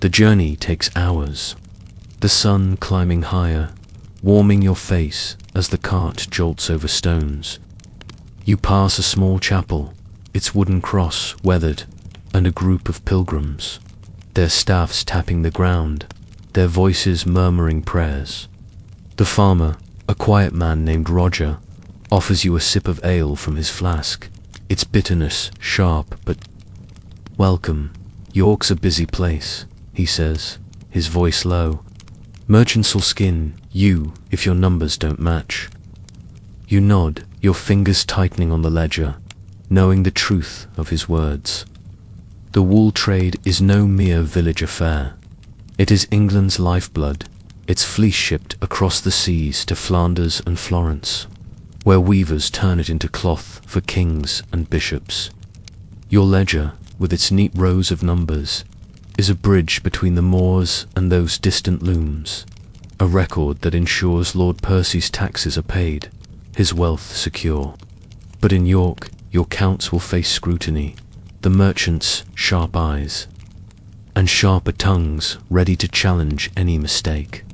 The journey takes hours, the sun climbing higher, warming your face as the cart jolts over stones. You pass a small chapel, its wooden cross weathered, and a group of pilgrims, their staffs tapping the ground, their voices murmuring prayers. The farmer, a quiet man named Roger, offers you a sip of ale from his flask, its bitterness sharp but welcome. York's a busy place, he says, his voice low. Merchants will skin you if your numbers don't match. You nod, your fingers tightening on the ledger, knowing the truth of his words. The wool trade is no mere village affair. It is England's lifeblood, its fleece shipped across the seas to Flanders and Florence, where weavers turn it into cloth for kings and bishops. Your ledger, with its neat rows of numbers, is a bridge between the moors and those distant looms, a record that ensures Lord Percy's taxes are paid, his wealth secure. But in York, your counts will face scrutiny, the merchants' sharp eyes, and sharper tongues ready to challenge any mistake.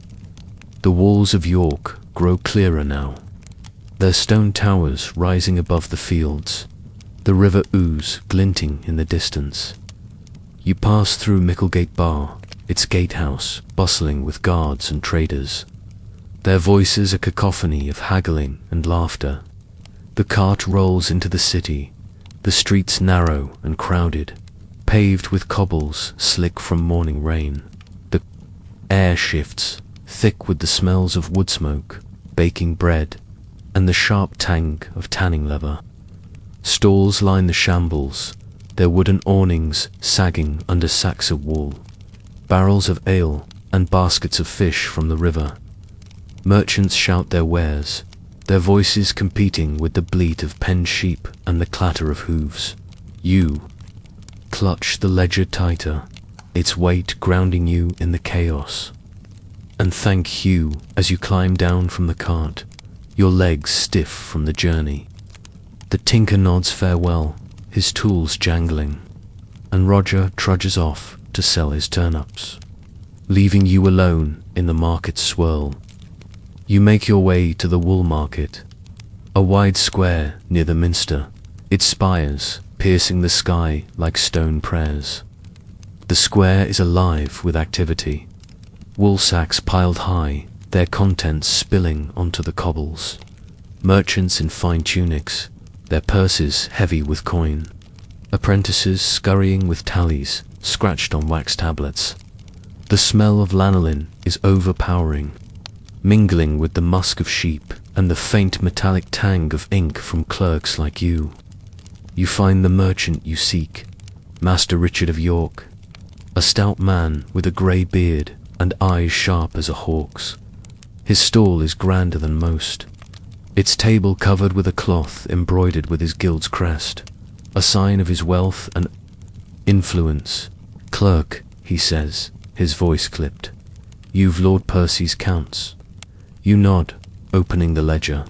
The walls of York grow clearer now, their stone towers rising above the fields, the river Ouse glinting in the distance. You pass through Micklegate Bar, its gatehouse bustling with guards and traders, their voices a cacophony of haggling and laughter. The cart rolls into the city, the streets narrow and crowded, paved with cobbles slick from morning rain. The air shifts, thick with the smells of wood smoke, baking bread, and the sharp tang of tanning leather. Stalls line the shambles, their wooden awnings sagging under sacks of wool, barrels of ale and baskets of fish from the river. Merchants shout their wares, their voices competing with the bleat of penned sheep and the clatter of hooves. You clutch the ledger tighter, its weight grounding you in the chaos. And thank Hugh as you climb down from the cart, your legs stiff from the journey. The tinker nods farewell, his tools jangling, and Roger trudges off to sell his turnips, leaving you alone in the market's swirl. You make your way to the wool market, a wide square near the minster, its spires piercing the sky like stone prayers. The square is alive with activity, wool sacks piled high, their contents spilling onto the cobbles. Merchants in fine tunics, their purses heavy with coin. Apprentices scurrying with tallies scratched on wax tablets. The smell of lanolin is overpowering, mingling with the musk of sheep and the faint metallic tang of ink from clerks like you. You find the merchant you seek, Master Richard of York, a stout man with a grey beard and eyes sharp as a hawk's. His stall is grander than most, its table covered with a cloth embroidered with his guild's crest, a sign of his wealth and influence. Clerk, he says, his voice clipped, you've Lord Percy's counts. You nod, opening the ledger,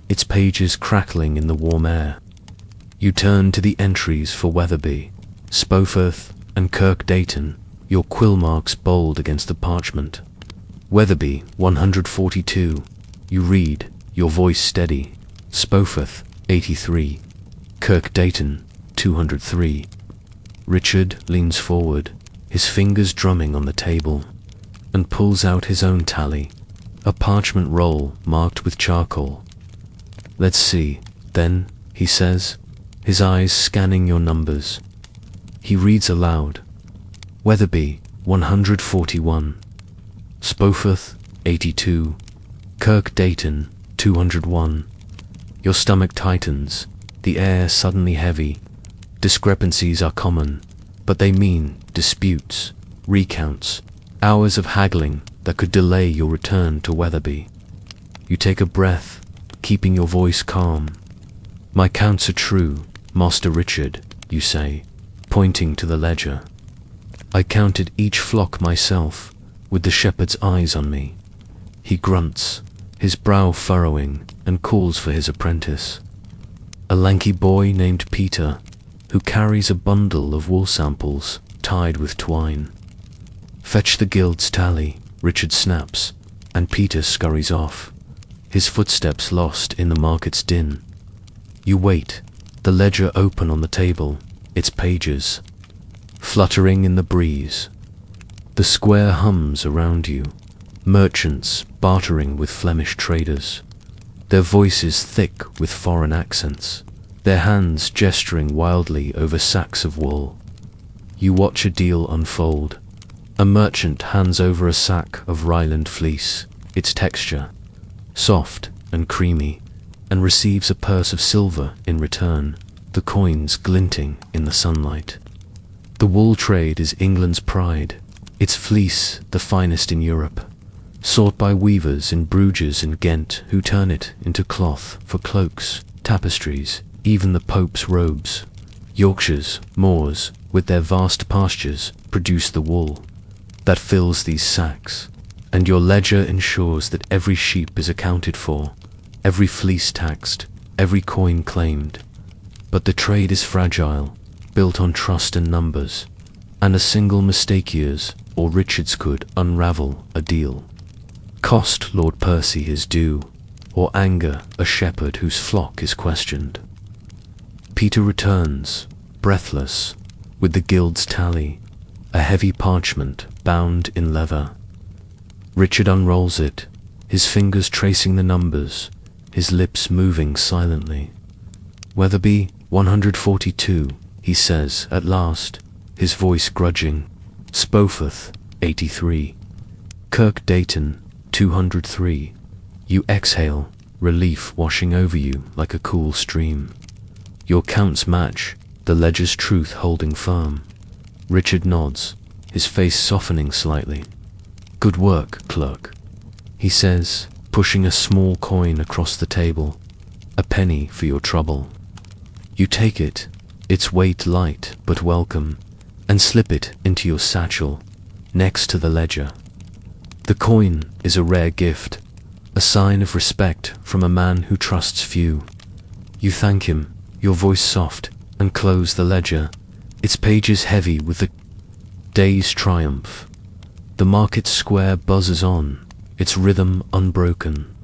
its pages crackling in the warm air. You turn to the entries for Wetherby, Spoforth, and Kirk Dayton, your quill marks bold against the parchment. Wetherby, 142. You read, your voice steady. Spoforth, 83. Kirk Dayton, 203. Richard leans forward, his fingers drumming on the table, and pulls out his own tally, a parchment roll marked with charcoal. Let's see, then, he says, his eyes scanning your numbers. He reads aloud. Wetherby, 141. Spoforth, 82. Kirk Dayton, 201. Your stomach tightens, the air suddenly heavy. Discrepancies are common, but they mean disputes, recounts, hours of haggling that could delay your return to Wetherby. You take a breath, keeping your voice calm. My counts are true, Master Richard, you say, pointing to the ledger. I counted each flock myself, with the shepherd's eyes on me. He grunts, his brow furrowing, and calls for his apprentice. A lanky boy named Peter, who carries a bundle of wool samples tied with twine. Fetch the guild's tally, Richard snaps, and Peter scurries off, his footsteps lost in the market's din. You wait, the ledger open on the table, its pages fluttering in the breeze. The square hums around you, merchants bartering with Flemish traders, their voices thick with foreign accents, their hands gesturing wildly over sacks of wool. You watch a deal unfold. A merchant hands over a sack of Ryland fleece, its texture soft and creamy, and receives a purse of silver in return, the coins glinting in the sunlight. The wool trade is England's pride, its fleece the finest in Europe, sought by weavers in Bruges and Ghent who turn it into cloth for cloaks, tapestries, even the Pope's robes. Yorkshire's moors, with their vast pastures, produce the wool that fills these sacks, and your ledger ensures that every sheep is accounted for, every fleece taxed, every coin claimed. But the trade is fragile, built on trust and numbers, and a single mistake yours or Richard's could unravel a deal. Cost Lord Percy his due, or anger a shepherd whose flock is questioned. Peter returns, breathless, with the guild's tally, a heavy parchment bound in leather. Richard unrolls it, his fingers tracing the numbers, his lips moving silently. Weatherby 142, he says at last, his voice grudging. Spoforth 83. Kirk Dayton 203. You exhale, relief washing over you like a cool stream. Your counts match, the ledger's truth holding firm. Richard nods, his face softening slightly. Good work, Clerk, he says, pushing a small coin across the table. A penny for your trouble. You take it, its weight light but welcome, and slip it into your satchel, next to the ledger. The coin is a rare gift, a sign of respect from a man who trusts few. You thank him, your voice soft, and close the ledger, its pages heavy with the day's triumph. The market square buzzes on, its rhythm unbroken.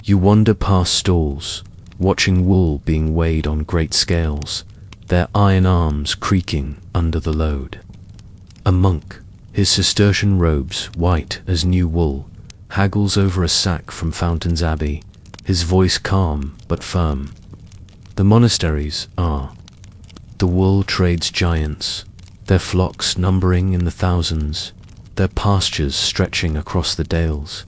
You wander past stalls, watching wool being weighed on great scales, their iron arms creaking under the load. A monk, his Cistercian robes white as new wool, haggles over a sack from Fountains Abbey, his voice calm but firm. The monasteries are the wool trade's giants, their flocks numbering in the thousands, their pastures stretching across the dales.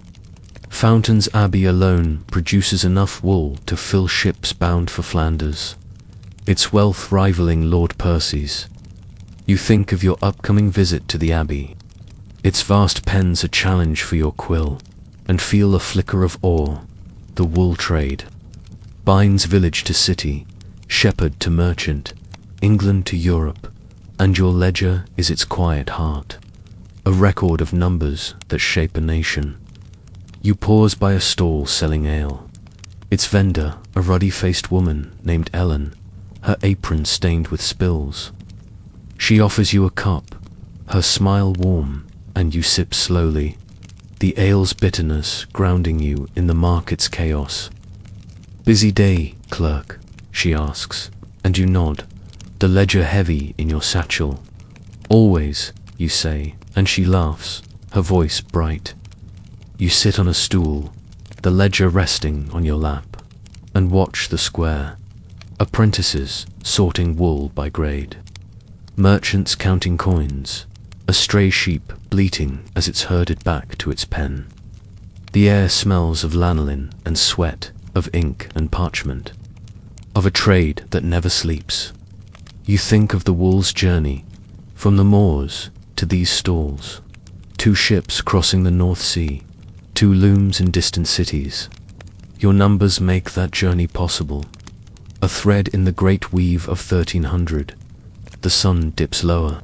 Fountains Abbey alone produces enough wool to fill ships bound for Flanders, its wealth rivaling Lord Percy's. You think of your upcoming visit to the Abbey, its vast pens a challenge for your quill, and feel a flicker of awe. The wool trade binds village to city, shepherd to merchant, England to Europe, and your ledger is its quiet heart, a record of numbers that shape a nation. You pause by a stall selling ale, its vendor a ruddy-faced woman named Ellen, her apron stained with spills. She offers you a cup, her smile warm, and you sip slowly, the ale's bitterness grounding you in the market's chaos. Busy day, Clerk, she asks, and you nod, the ledger heavy in your satchel. Always, you say, and she laughs, her voice bright. You sit on a stool, the ledger resting on your lap, and watch the square. Apprentices sorting wool by grade. Merchants counting coins, a stray sheep bleating as it's herded back to its pen. The air smells of lanolin and sweat, of ink and parchment, of a trade that never sleeps. You think of the wool's journey, from the moors to these stalls, 2 ships crossing the North Sea, 2 looms in distant cities. Your numbers make that journey possible. a thread in the great weave of 1300. The sun dips lower,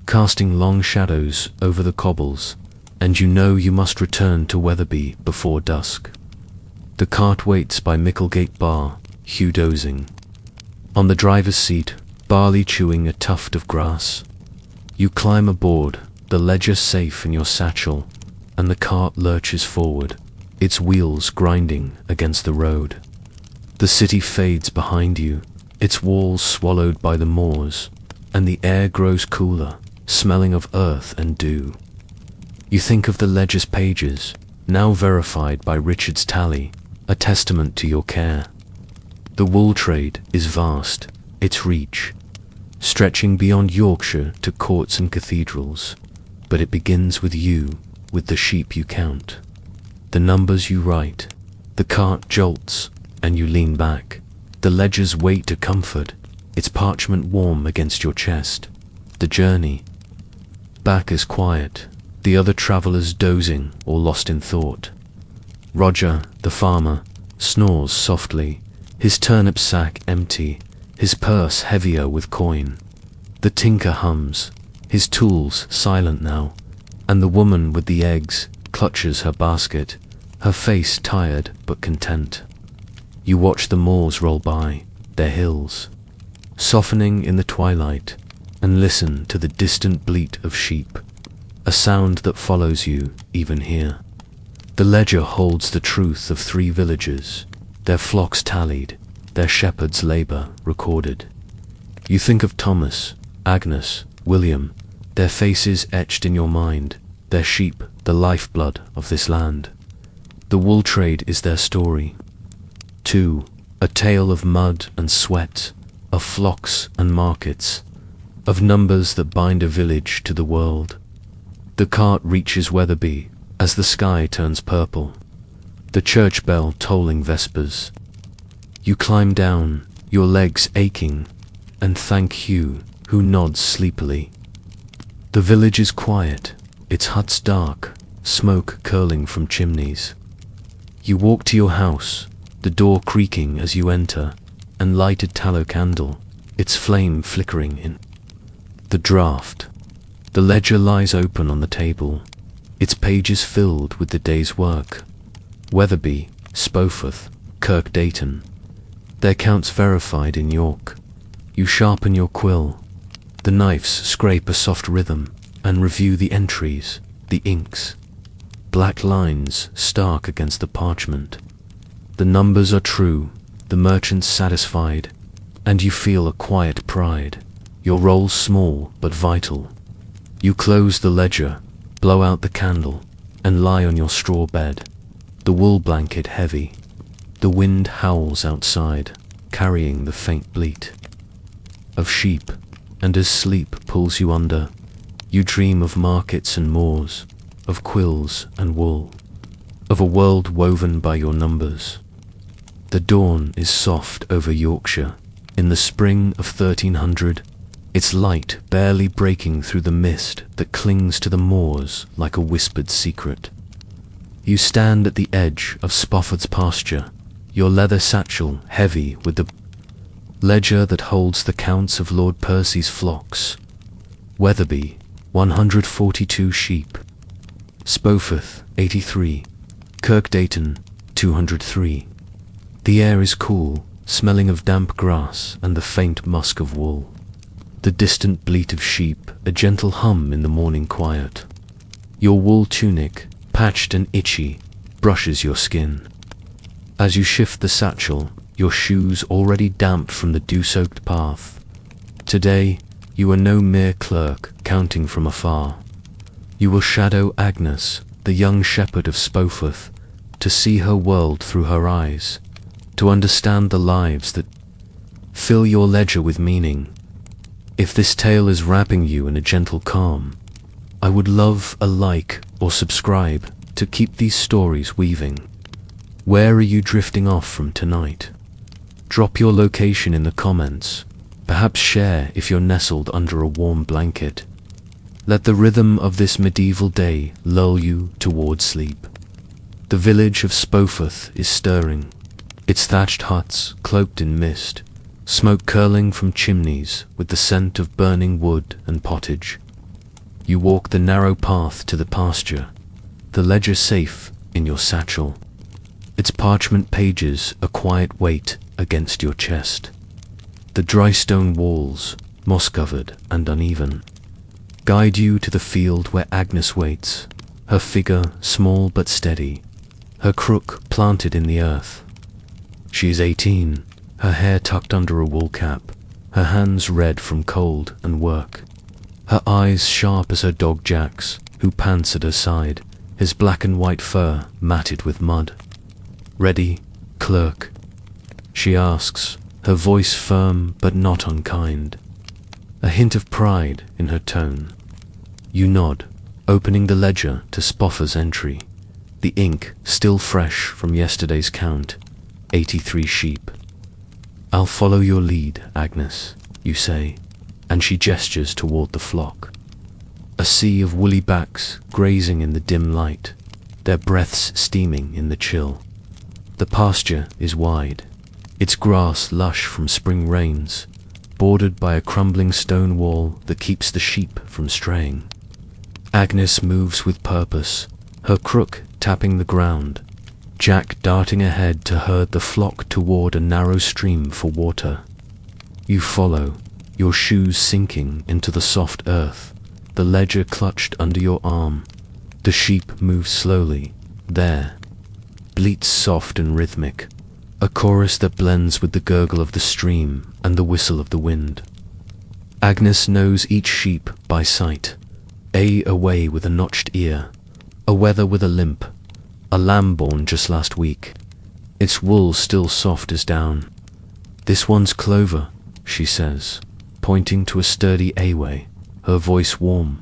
casting long shadows over the cobbles, and you know you must return to Wetherby before dusk. The cart waits by Micklegate Bar, Hugh dozing. On the driver's seat, Barley chewing a tuft of grass. You climb aboard, the ledger safe in your satchel, and the cart lurches forward, its wheels grinding against the road. The city fades behind you, its walls swallowed by the moors, and the air grows cooler, smelling of earth and dew. You think of the ledger's pages, now verified by Richard's tally, a testament to your care. The wool trade is vast, its reach, stretching beyond Yorkshire to courts and cathedrals, but it begins with you, with the sheep you count, the numbers you write. The cart jolts, and you lean back, the ledger's weight a comfort, its parchment warm against your chest. The journey back is quiet, the other travellers dozing or lost in thought. Roger, the farmer, snores softly, his turnip sack empty, his purse heavier with coin. The tinker hums, his tools silent now, and the woman with the eggs clutches her basket, her face tired but content. You watch the moors roll by, their hills, softening in the twilight, and listen to the distant bleat of sheep, a sound that follows you even here. The ledger holds the truth of 3 villages, their flocks tallied, their shepherd's labour recorded. You think of Thomas, Agnes, William, their faces etched in your mind, their sheep, the lifeblood of this land. The wool trade is their story, too, a tale of mud and sweat, of flocks and markets, of numbers that bind a village to the world. The cart reaches Wetherby as the sky turns purple, the church bell tolling vespers. You climb down, your legs aching, and thank Hugh, who nods sleepily. The village is quiet, its huts dark, smoke curling from chimneys. You walk to your house, the door creaking as you enter, and lighted tallow candle, its flame flickering in the draught. The ledger lies open on the table, its pages filled with the day's work. Wetherby, Spoforth, Kirk Dayton, their counts verified in York. You sharpen your quill, the knives scrape a soft rhythm, and review the entries, the inks, black lines stark against the parchment. The numbers are true, the merchants satisfied, and you feel a quiet pride, your roll small but vital. You close the ledger, blow out the candle, and lie on your straw bed, the wool blanket heavy. The wind howls outside, carrying the faint bleat of sheep, and as sleep pulls you under, you dream of markets and moors, of quills and wool, of a world woven by your numbers. The dawn is soft over Yorkshire, in the spring of 1300, its light barely breaking through the mist that clings to the moors like a whispered secret. You stand at the edge of Spofford's pasture, your leather satchel heavy with the ledger that holds the counts of Lord Percy's flocks. Wetherby, 142 sheep. Spoforth, 83. Kirk Dayton, 203. The air is cool, smelling of damp grass and the faint musk of wool. The distant bleat of sheep, a gentle hum in the morning quiet. Your wool tunic, patched and itchy, brushes your skin. As you shift the satchel, your shoes already damp from the dew-soaked path. Today, you are no mere clerk counting from afar. You will shadow Agnes, the young shepherd of Spoforth, to see her world through her eyes, to understand the lives that fill your ledger with meaning. If this tale is wrapping you in a gentle calm, I would love a like or subscribe to keep these stories weaving. Where are you drifting off from tonight? Drop your location in the comments, perhaps share if you're nestled under a warm blanket. Let the rhythm of this medieval day lull you toward sleep. The village of Spoforth is stirring, its thatched huts cloaked in mist, smoke curling from chimneys with the scent of burning wood and pottage. You walk the narrow path to the pasture, the ledger safe in your satchel, its parchment pages a quiet weight against your chest. The dry stone walls, moss-covered and uneven, guide you to the field where Agnes waits, her figure small but steady, her crook planted in the earth. She is 18, her hair tucked under a wool cap, her hands red from cold and work, her eyes sharp as her dog Jack's, who pants at her side, his black and white fur matted with mud. "Ready, Clerk?" she asks, her voice firm but not unkind, a hint of pride in her tone. You nod, opening the ledger to Spoffer's entry, the ink still fresh from yesterday's count, 83 sheep. "I'll follow your lead, Agnes," you say, and she gestures toward the flock. A sea of woolly backs grazing in the dim light, their breaths steaming in the chill. The pasture is wide, its grass lush from spring rains, bordered by a crumbling stone wall that keeps the sheep from straying. Agnes moves with purpose, her crook tapping the ground, Jack darting ahead to herd the flock toward a narrow stream for water. You follow, your shoes sinking into the soft earth, the ledger clutched under your arm. The sheep move slowly, there, bleats soft and rhythmic, a chorus that blends with the gurgle of the stream and the whistle of the wind. Agnes knows each sheep by sight, a away with a notched ear, a wether with a limp, a lamb born just last week, its wool still soft as down. "This one's Clover," she says, pointing to a sturdy away, her voice warm.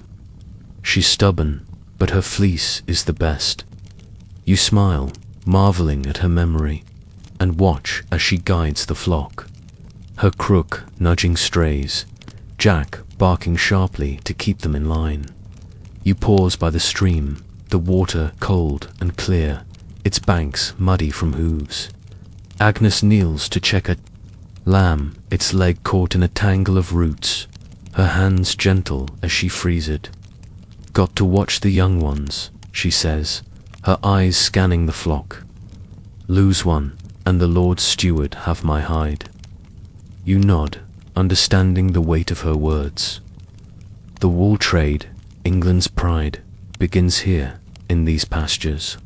"She's stubborn, but her fleece is the best." You smile, marveling at her memory, and watch as she guides the flock, her crook nudging strays, Jack barking sharply to keep them in line. You pause by the stream, the water cold and clear, its banks muddy from hooves. Agnes kneels to check a lamb, its leg caught in a tangle of roots, her hands gentle as she frees it. "Got to watch the young ones," she says, her eyes scanning the flock. "Lose one, and the Lord's steward have my hide." You nod, understanding the weight of her words. The wool trade, England's pride, begins here, in these pastures,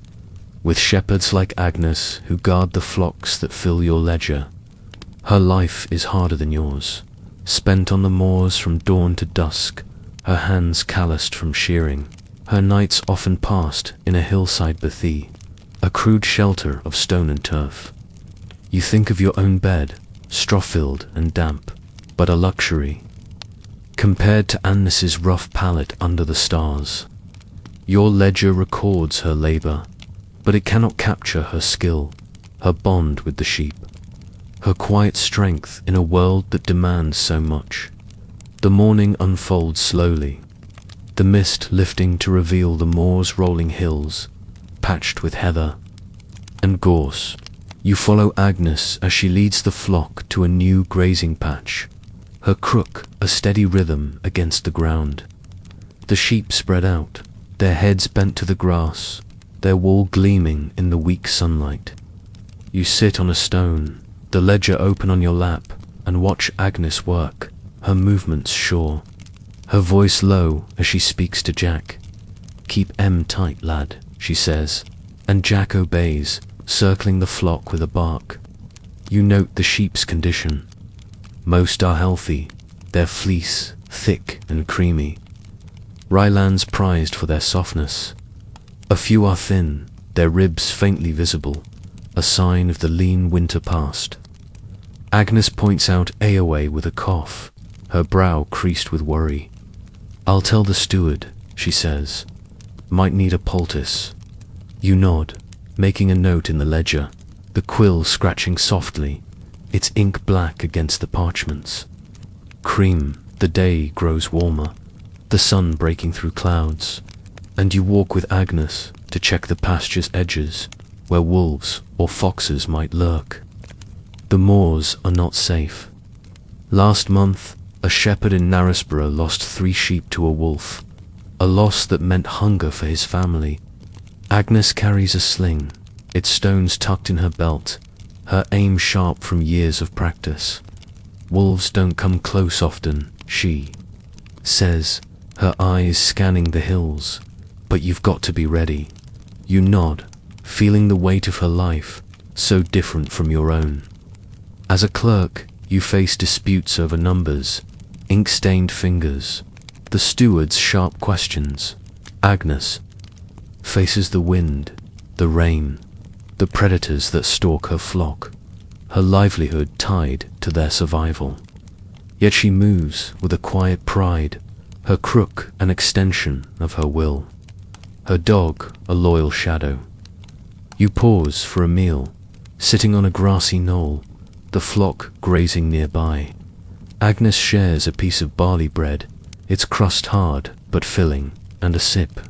with shepherds like Agnes who guard the flocks that fill your ledger. Her life is harder than yours, spent on the moors from dawn to dusk, her hands calloused from shearing, her nights often passed in a hillside bothy, a crude shelter of stone and turf. You think of your own bed, straw-filled and damp, but a luxury, compared to Agnes's rough pallet under the stars. Your ledger records her labor, but it cannot capture her skill, her bond with the sheep, her quiet strength in a world that demands so much. The morning unfolds slowly, the mist lifting to reveal the moor's rolling hills, patched with heather and gorse. You follow Agnes as she leads the flock to a new grazing patch, her crook a steady rhythm against the ground. The sheep spread out, their heads bent to the grass, their wool gleaming in the weak sunlight. You sit on a stone, the ledger open on your lap, and watch Agnes work, her movements sure, her voice low as she speaks to Jack. "Keep em tight, lad," she says, and Jack obeys, circling the flock with a bark. You note the sheep's condition. Most are healthy, their fleece thick and creamy, Rylands prized for their softness. A few are thin, their ribs faintly visible, a sign of the lean winter past. Agnes points out Aoway with a cough, her brow creased with worry. "I'll tell the steward," she says. "Might need a poultice." You nod, making a note in the ledger, the quill scratching softly, its ink black against the parchments. Cream, the day grows warmer, the sun breaking through clouds, and you walk with Agnes to check the pasture's edges, where wolves or foxes might lurk. The moors are not safe, Last month, a shepherd in Knaresborough lost 3 sheep to a wolf, a loss that meant hunger for his family. Agnes carries a sling, its stones tucked in her belt, her aim sharp from years of practice. Wolves don't come close often, she says, her eyes scanning the hills, but you've got to be ready. You nod, feeling the weight of her life, so different from your own. As a clerk, you face disputes over numbers, ink-stained fingers, the steward's sharp questions. Agnes faces the wind, the rain, the predators that stalk her flock, her livelihood tied to their survival. Yet she moves with a quiet pride, her crook an extension of her will, her dog a loyal shadow. You pause for a meal, sitting on a grassy knoll, the flock grazing nearby. Agnes shares a piece of barley bread, its crust hard but filling, and a sip.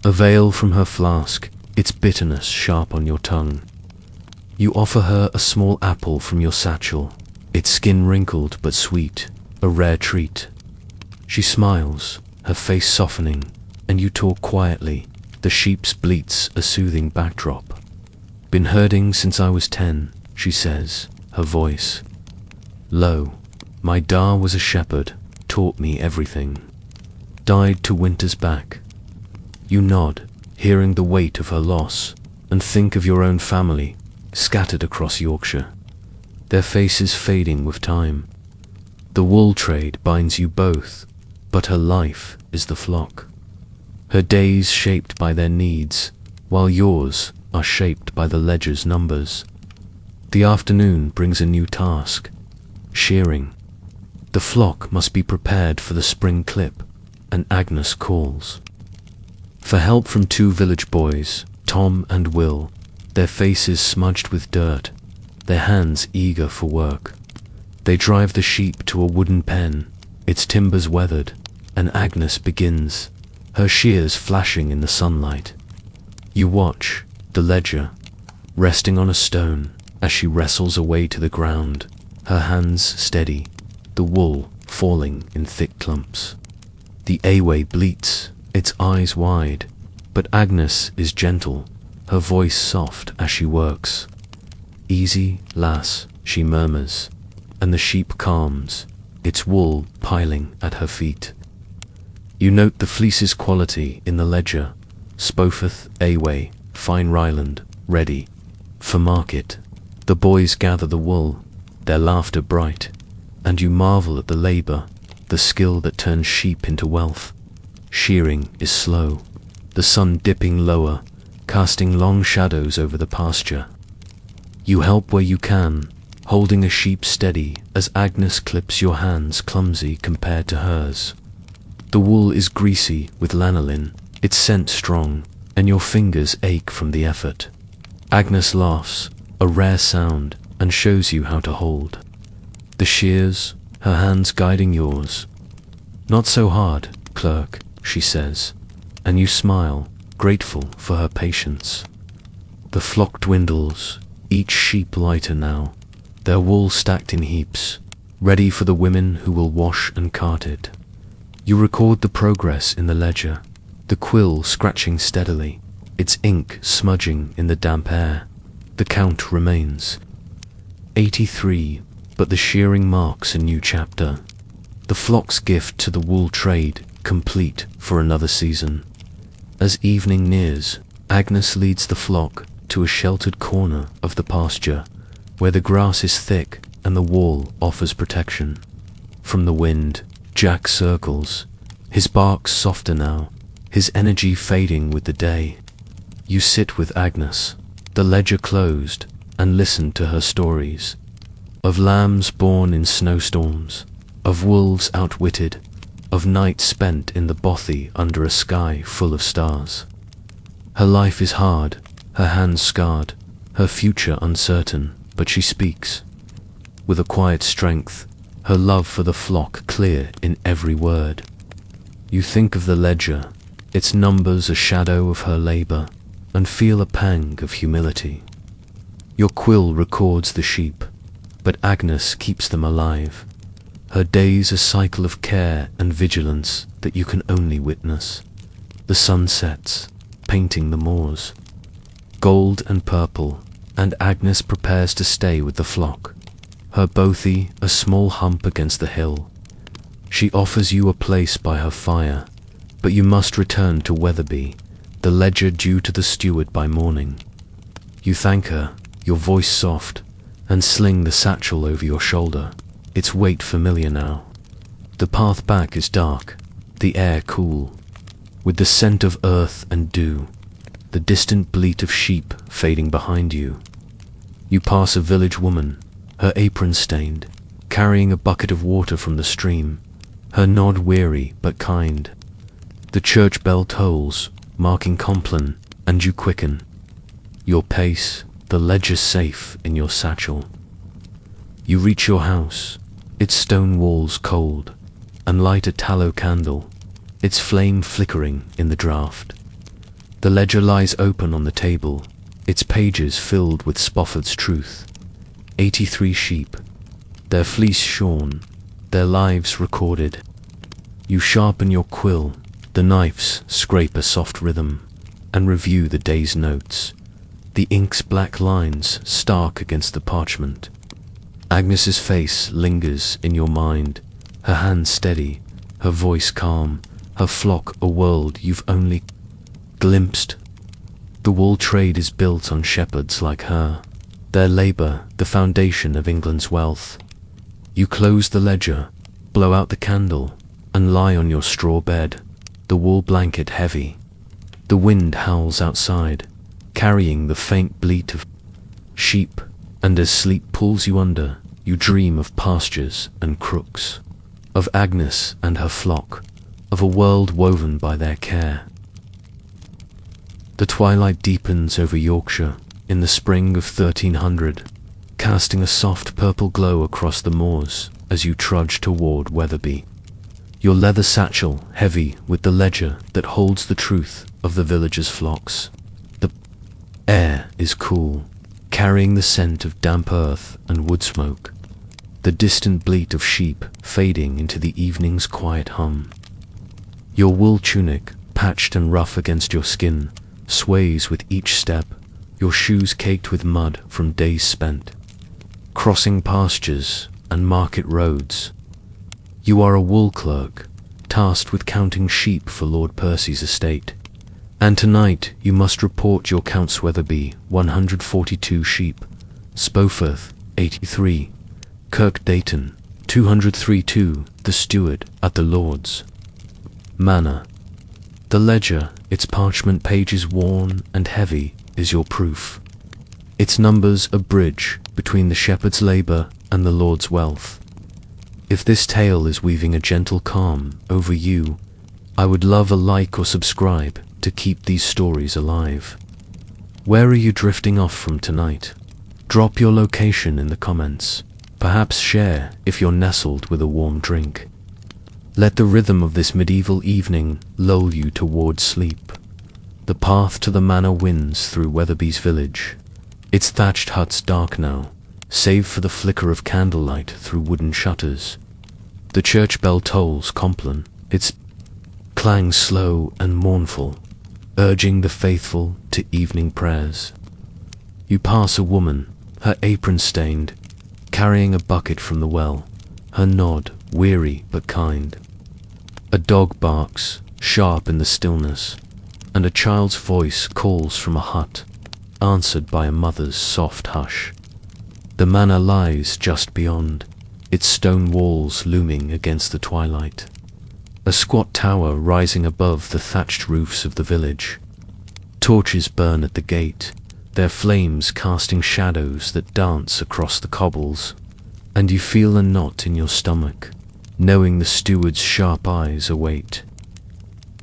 A veil from her flask, its bitterness sharp on your tongue. You offer her a small apple from your satchel, its skin wrinkled but sweet, a rare treat. She smiles, her face softening, and you talk quietly, the sheep's bleats a soothing backdrop. Been herding since I was 10, she says, her voice low. My da was a shepherd, taught me everything. Died to winter's back. You nod, hearing the weight of her loss, and think of your own family, scattered across Yorkshire, their faces fading with time. The wool trade binds you both, but her life is the flock. Her days shaped by their needs, while yours are shaped by the ledger's numbers. The afternoon brings a new task, shearing. The flock must be prepared for the spring clip, and Agnes calls for help from 2 village boys, Tom and Will, their faces smudged with dirt, their hands eager for work. They drive the sheep to a wooden pen, its timbers weathered, and Agnes begins, her shears flashing in the sunlight. You watch, the ledger, resting on a stone, as she wrestles away to the ground, her hands steady, the wool falling in thick clumps. The Awe bleats, its eyes wide, but Agnes is gentle, her voice soft as she works. Easy, lass, she murmurs, and the sheep calms, its wool piling at her feet. You note the fleece's quality in the ledger, Spofeth, Awe, fine Ryland, ready for market. The boys gather the wool, their laughter bright, and you marvel at the labor, the skill that turns sheep into wealth. Shearing is slow, the sun dipping lower, casting long shadows over the pasture. You help where you can, holding a sheep steady as Agnes clips your hands clumsy compared to hers. The wool is greasy with lanolin, its scent strong, and your fingers ache from the effort. Agnes laughs, a rare sound, and shows you how to hold the shears, her hands guiding yours. Not so hard, Clerk, she says, and you smile, grateful for her patience. The flock dwindles, each sheep lighter now, their wool stacked in heaps, ready for the women who will wash and cart it. You record the progress in the ledger, the quill scratching steadily, its ink smudging in the damp air. The count remains 83, but the shearing marks a new chapter. The flock's gift to the wool trade, complete for another season. As evening nears, Agnes leads the flock to a sheltered corner of the pasture, where the grass is thick and the wall offers protection. From the wind, Jack circles, his bark softer now, his energy fading with the day. You sit with Agnes, the ledger closed, and listen to her stories. Of lambs born in snowstorms, of wolves outwitted, of nights spent in the bothy under a sky full of stars. Her life is hard, her hands scarred, her future uncertain, but she speaks with a quiet strength, her love for the flock clear in every word. You think of the ledger, its numbers a shadow of her labor, and feel a pang of humility. Your quill records the sheep, but Agnes keeps them alive, her days a cycle of care and vigilance that you can only witness. The sun sets, painting the moors gold and purple, and Agnes prepares to stay with the flock, her bothy a small hump against the hill. She offers you a place by her fire, but you must return to Wetherby, the ledger due to the steward by morning. You thank her, your voice soft, and sling the satchel over your shoulder, its weight familiar now. The path back is dark, the air cool, with the scent of earth and dew, the distant bleat of sheep fading behind you. You pass a village woman, her apron stained, carrying a bucket of water from the stream, her nod weary but kind. The church bell tolls, marking Compline, and you quicken your pace, the ledger safe in your satchel. You reach your house, its stone walls cold, and light a tallow candle, its flame flickering in the draught. The ledger lies open on the table, its pages filled with Spofford's truth. 83 sheep, their fleece shorn, their lives recorded. You sharpen your quill, the knives scrape a soft rhythm, and review the day's notes, the ink's black lines stark against the parchment. Agnes's face lingers in your mind, her hand steady, her voice calm, her flock a world you've only glimpsed. The wool trade is built on shepherds like her, their labour the foundation of England's wealth. You close the ledger, blow out the candle, and lie on your straw bed, the wool blanket heavy. The wind howls outside, carrying the faint bleat of sheep, and as sleep pulls you under, you dream of pastures and crooks, of Agnes and her flock, of a world woven by their care. The twilight deepens over Yorkshire in the spring of 1300, casting a soft purple glow across the moors as you trudge toward Wetherby. Your leather satchel heavy with the ledger that holds the truth of the villagers' flocks. The air is cool, carrying the scent of damp earth and wood smoke, the distant bleat of sheep fading into the evening's quiet hum. Your wool tunic, patched and rough against your skin, sways with each step, your shoes caked with mud from days spent, crossing pastures and market roads. You are a wool clerk, tasked with counting sheep for Lord Percy's estate, and tonight you must report your Counts Wetherby 142 sheep, Spoforth 83, Kirk Dayton 203-2, the steward at the Lord's Manor. The ledger, its parchment pages worn and heavy, is your proof. Its numbers a bridge between the shepherd's labour and the Lord's wealth. If this tale is weaving a gentle calm over you, I would love a like or subscribe to keep these stories alive. Where are you drifting off from tonight? Drop your location in the comments. Perhaps share if you're nestled with a warm drink. Let the rhythm of this medieval evening lull you towards sleep. The path to the manor winds through Wetherby's village, its thatched huts dark now, save for the flicker of candlelight through wooden shutters. The church bell tolls Compline, its clang slow and mournful, urging the faithful to evening prayers. You pass a woman, her apron stained, carrying a bucket from the well, her nod weary but kind. A dog barks, sharp in the stillness, and a child's voice calls from a hut, answered by a mother's soft hush. The manor lies just beyond, its stone walls looming against the twilight. A squat tower rising above the thatched roofs of the village. Torches burn at the gate, their flames casting shadows that dance across the cobbles, and you feel a knot in your stomach, knowing the steward's sharp eyes await.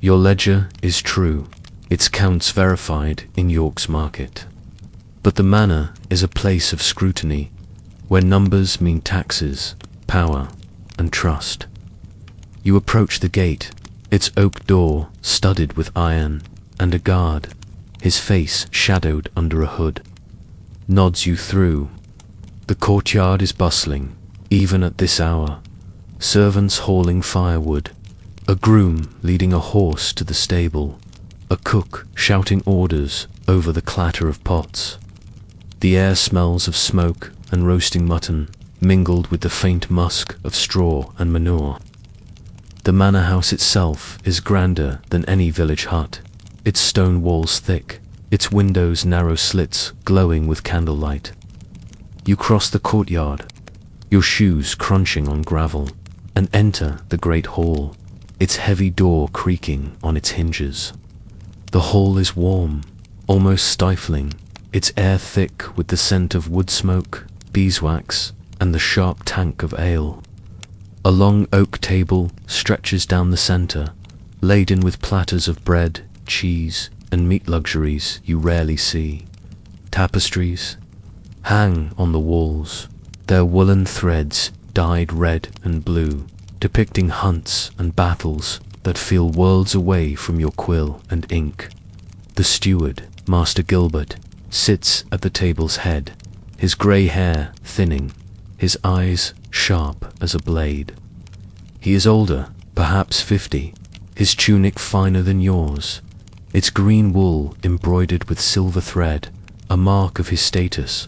Your ledger is true, its counts verified in York's market. But the manor is a place of scrutiny, where numbers mean taxes, power, and trust. You approach the gate, its oak door studded with iron, and a guard, his face shadowed under a hood, nods you through. The courtyard is bustling, even at this hour, servants hauling firewood, a groom leading a horse to the stable, a cook shouting orders over the clatter of pots. The air smells of smoke and roasting mutton, mingled with the faint musk of straw and manure. The manor house itself is grander than any village hut, its stone walls thick, its windows narrow slits glowing with candlelight. You cross the courtyard, your shoes crunching on gravel, and enter the great hall, its heavy door creaking on its hinges. The hall is warm, almost stifling, its air thick with the scent of wood smoke, beeswax, and the sharp tank of ale. A long oak table stretches down the center, laden with platters of bread, cheese, and meat luxuries you rarely see. Tapestries hang on the walls, their woolen threads dyed red and blue, depicting hunts and battles that feel worlds away from your quill and ink. The steward, Master Gilbert, sits at the table's head, his grey hair thinning, his eyes sharp as a blade. He is older, perhaps 50, his tunic finer than yours, its green wool embroidered with silver thread, a mark of his status.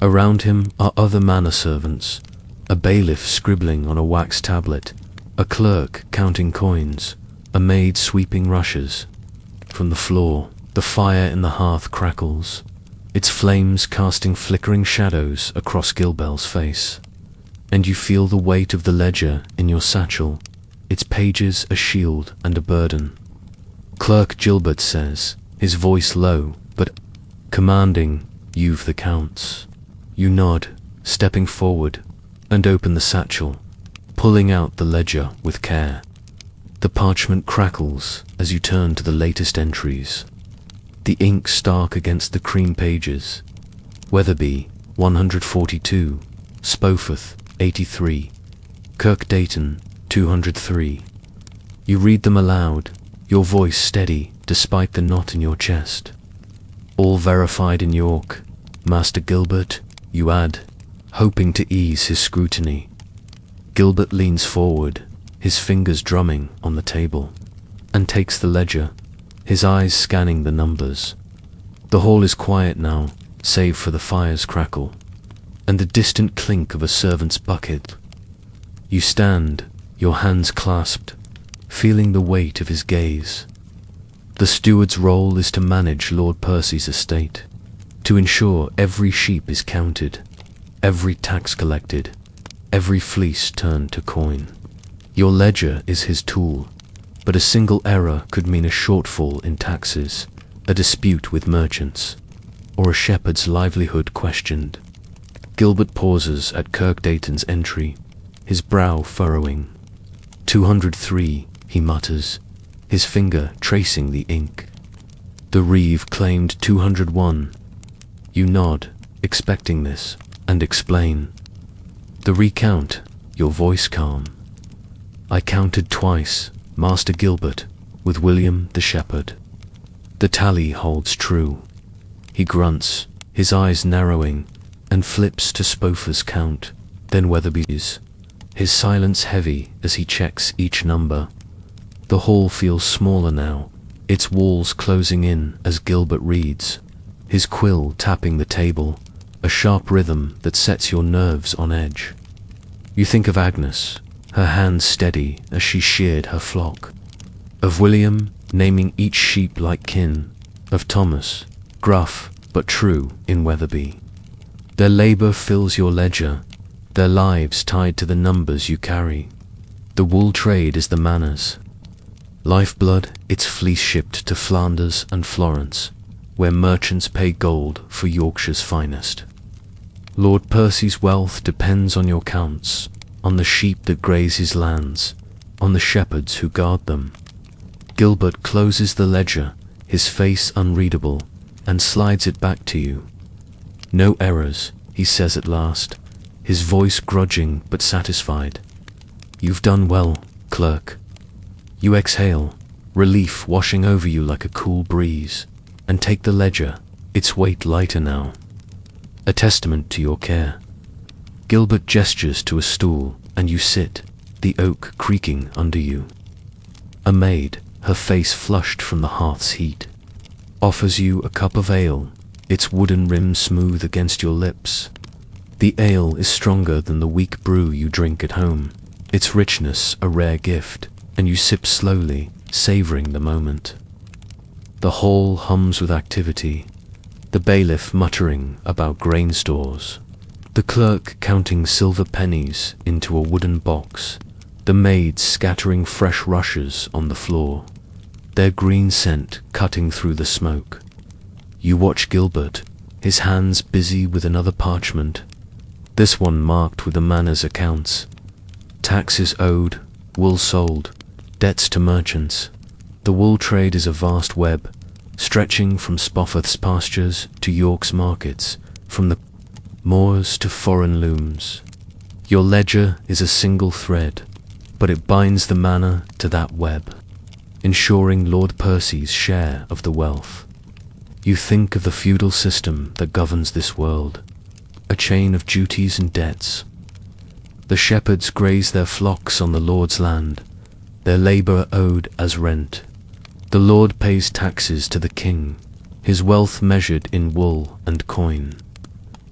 Around him are other manor servants, a bailiff scribbling on a wax tablet, a clerk counting coins, a maid sweeping rushes. From the floor, the fire in the hearth crackles, its flames casting flickering shadows across Gilbel's face. And you feel the weight of the ledger in your satchel, its pages a shield and a burden. Clerk Gilbert says, his voice low but commanding, "You've the counts." You nod, stepping forward, and open the satchel, pulling out the ledger with care. The parchment crackles as you turn to the latest entries. The ink stark against the cream pages. Wetherby, 142, Spoforth, 83, Kirkdayton, 203. You read them aloud, your voice steady despite the knot in your chest. All verified in York, Master Gilbert, you add, hoping to ease his scrutiny. Gilbert leans forward, his fingers drumming on the table, and takes the ledger, his eyes scanning the numbers. The hall is quiet now, save for the fire's crackle, and the distant clink of a servant's bucket. You stand, your hands clasped, feeling the weight of his gaze. The steward's role is to manage Lord Percy's estate, to ensure every sheep is counted, every tax collected, every fleece turned to coin. Your ledger is his tool, but a single error could mean a shortfall in taxes, a dispute with merchants, or a shepherd's livelihood questioned. Gilbert pauses at Kirkdayton's entry, his brow furrowing. 203, he mutters, his finger tracing the ink. The reeve claimed 201. You nod, expecting this, and explain. The recount, your voice calm. I counted twice, Master Gilbert, with William the shepherd. The tally holds true. He grunts, his eyes narrowing, and flips to Spoforth's count, then Wetherby's, his silence heavy as he checks each number. The hall feels smaller now, its walls closing in as Gilbert reads, his quill tapping the table, a sharp rhythm that sets your nerves on edge. You think of Agnes, her hands steady as she sheared her flock, of William naming each sheep like kin, of Thomas, gruff but true in Wetherby. Their labour fills your ledger, their lives tied to the numbers you carry. The wool trade is the manor's lifeblood, its fleece shipped to Flanders and Florence, where merchants pay gold for Yorkshire's finest. Lord Percy's wealth depends on your counts, on the sheep that graze his lands, on the shepherds who guard them. Gilbert closes the ledger, his face unreadable, and slides it back to you. No errors, he says at last, his voice grudging but satisfied. You've done well, clerk. You exhale, relief washing over you like a cool breeze, and take the ledger, its weight lighter now. A testament to your care. Gilbert gestures to a stool, and you sit, the oak creaking under you. A maid, her face flushed from the hearth's heat, offers you a cup of ale, its wooden rim smooth against your lips. The ale is stronger than the weak brew you drink at home, its richness a rare gift, and you sip slowly, savoring the moment. The hall hums with activity, the bailiff muttering about grain stores, the clerk counting silver pennies into a wooden box, the maids scattering fresh rushes on the floor, their green scent cutting through the smoke. You watch Gilbert, his hands busy with another parchment, this one marked with the manor's accounts. Taxes owed, wool sold, debts to merchants. The wool trade is a vast web, stretching from Spofforth's pastures to York's markets, from the moors to foreign looms. Your ledger is a single thread, but it binds the manor to that web, ensuring Lord Percy's share of the wealth. You think of the feudal system that governs this world, a chain of duties and debts. The shepherds graze their flocks on the Lord's land, their labour owed as rent. The Lord pays taxes to the king, his wealth measured in wool and coin.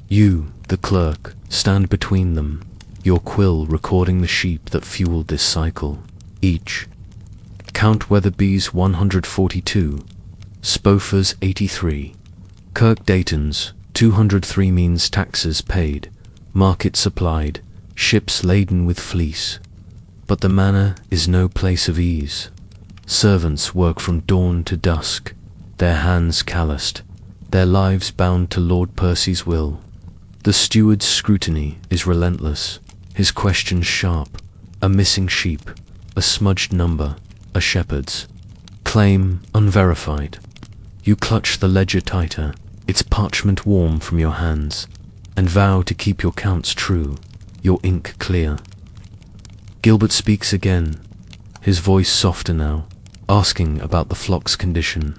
You, the clerk, stand between them, your quill recording the sheep that fueled this cycle. Each. Count Weatherby's 142, Spofer's 83, Kirk Dayton's 203 means taxes paid, market supplied, ships laden with fleece. But the manor is no place of ease. Servants work from dawn to dusk, their hands calloused, their lives bound to Lord Percy's will. The steward's scrutiny is relentless, his questions sharp. A missing sheep, a smudged number, a shepherd's claim unverified. You clutch the ledger tighter, its parchment warm from your hands, and vow to keep your counts true, your ink clear. Gilbert speaks again, his voice softer now, asking about the flock's condition.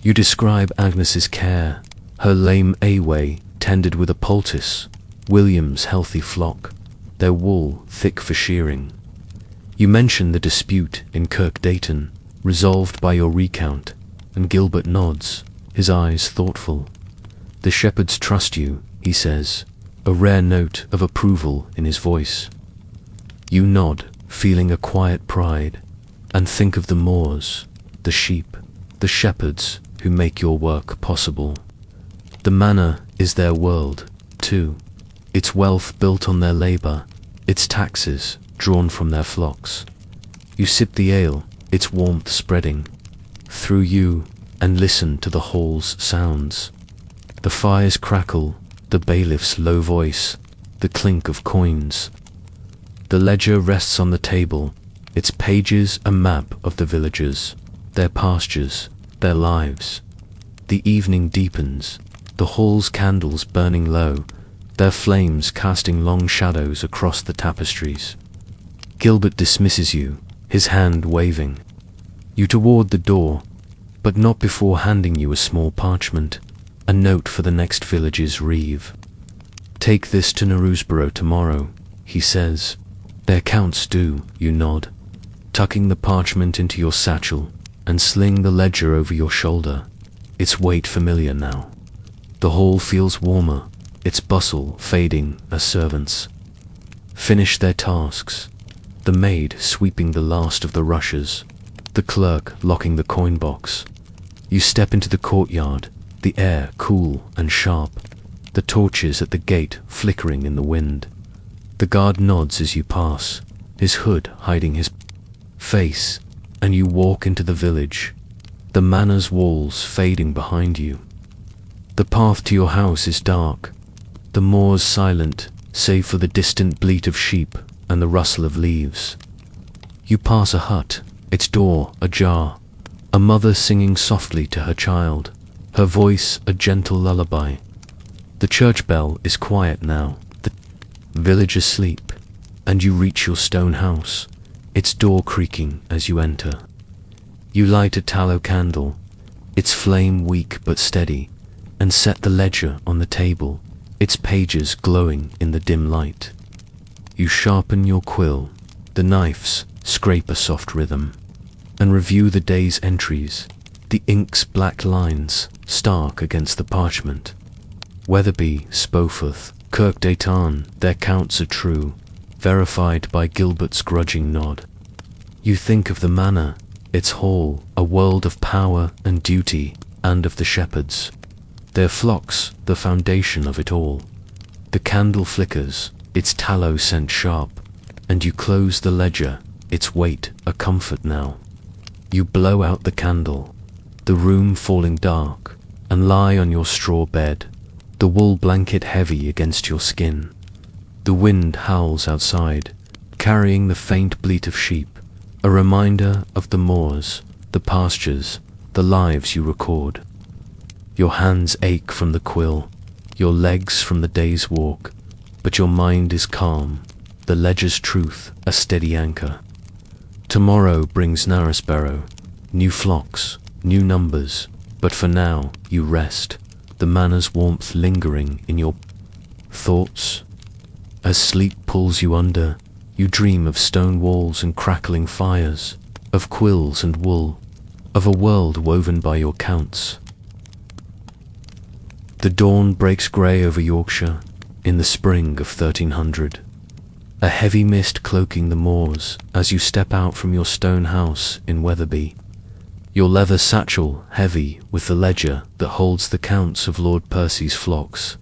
You describe Agnes's care, her lame away tended with a poultice, William's healthy flock, their wool thick for shearing. You mention the dispute in Kirk Dayton, resolved by your recount, and Gilbert nods, his eyes thoughtful. The shepherds trust you, he says, a rare note of approval in his voice. You nod, feeling a quiet pride, and think of the moors, the sheep, the shepherds who make your work possible. The manor is their world, too, its wealth built on their labour, its taxes drawn from their flocks. You sip the ale, its warmth spreading through you, and listen to the hall's sounds. The fire's crackle, the bailiff's low voice, the clink of coins. The ledger rests on the table, its pages a map of the villagers, their pastures, their lives. The evening deepens, the hall's candles burning low, their flames casting long shadows across the tapestries. Gilbert dismisses you, his hand waving you toward the door, but not before handing you a small parchment, a note for the next village's reeve. Take this to Knaresborough tomorrow, he says. Their counts do, you nod, tucking the parchment into your satchel and sling the ledger over your shoulder, its weight familiar now. The hall feels warmer, its bustle fading as servants finish their tasks, the maid sweeping the last of the rushes, the clerk locking the coin box. You step into the courtyard, the air cool and sharp, the torches at the gate flickering in the wind. The guard nods as you pass, his hood hiding his face, and you walk into the village, the manor's walls fading behind you. The path to your house is dark, the moors silent, save for the distant bleat of sheep and the rustle of leaves. You pass a hut, its door ajar, a mother singing softly to her child, her voice a gentle lullaby. The church bell is quiet now, the village asleep, and you reach your stone house, its door creaking as you enter. You light a tallow candle, its flame weak but steady, and set the ledger on the table, its pages glowing in the dim light. You sharpen your quill, The knives scrape a soft rhythm, and review the day's entries, the ink's black lines stark against the parchment. Wetherby, Spoforth, Kirk Dayton, their counts are true, verified by Gilbert's grudging nod. You think of the manor, its hall, a world of power and duty, and of the shepherds. Their flocks, the foundation of it all. The candle flickers, its tallow scent sharp, and you close the ledger, its weight a comfort now. You blow out the candle, the room falling dark, and lie on your straw bed, the wool blanket heavy against your skin. The wind howls outside, carrying the faint bleat of sheep, a reminder of the moors, the pastures, the lives you record. Your hands ache from the quill, your legs from the day's walk, but your mind is calm, the ledger's truth a steady anchor. Tomorrow brings Knaresborough, new flocks, new numbers, but for now you rest, the manor's warmth lingering in your thoughts. As sleep pulls you under, you dream of stone walls and crackling fires, of quills and wool, of a world woven by your counts. The dawn breaks grey over Yorkshire in the spring of 1300. A heavy mist cloaking the moors as you step out from your stone house in Wetherby, your leather satchel heavy with the ledger that holds the counts of Lord Percy's flocks.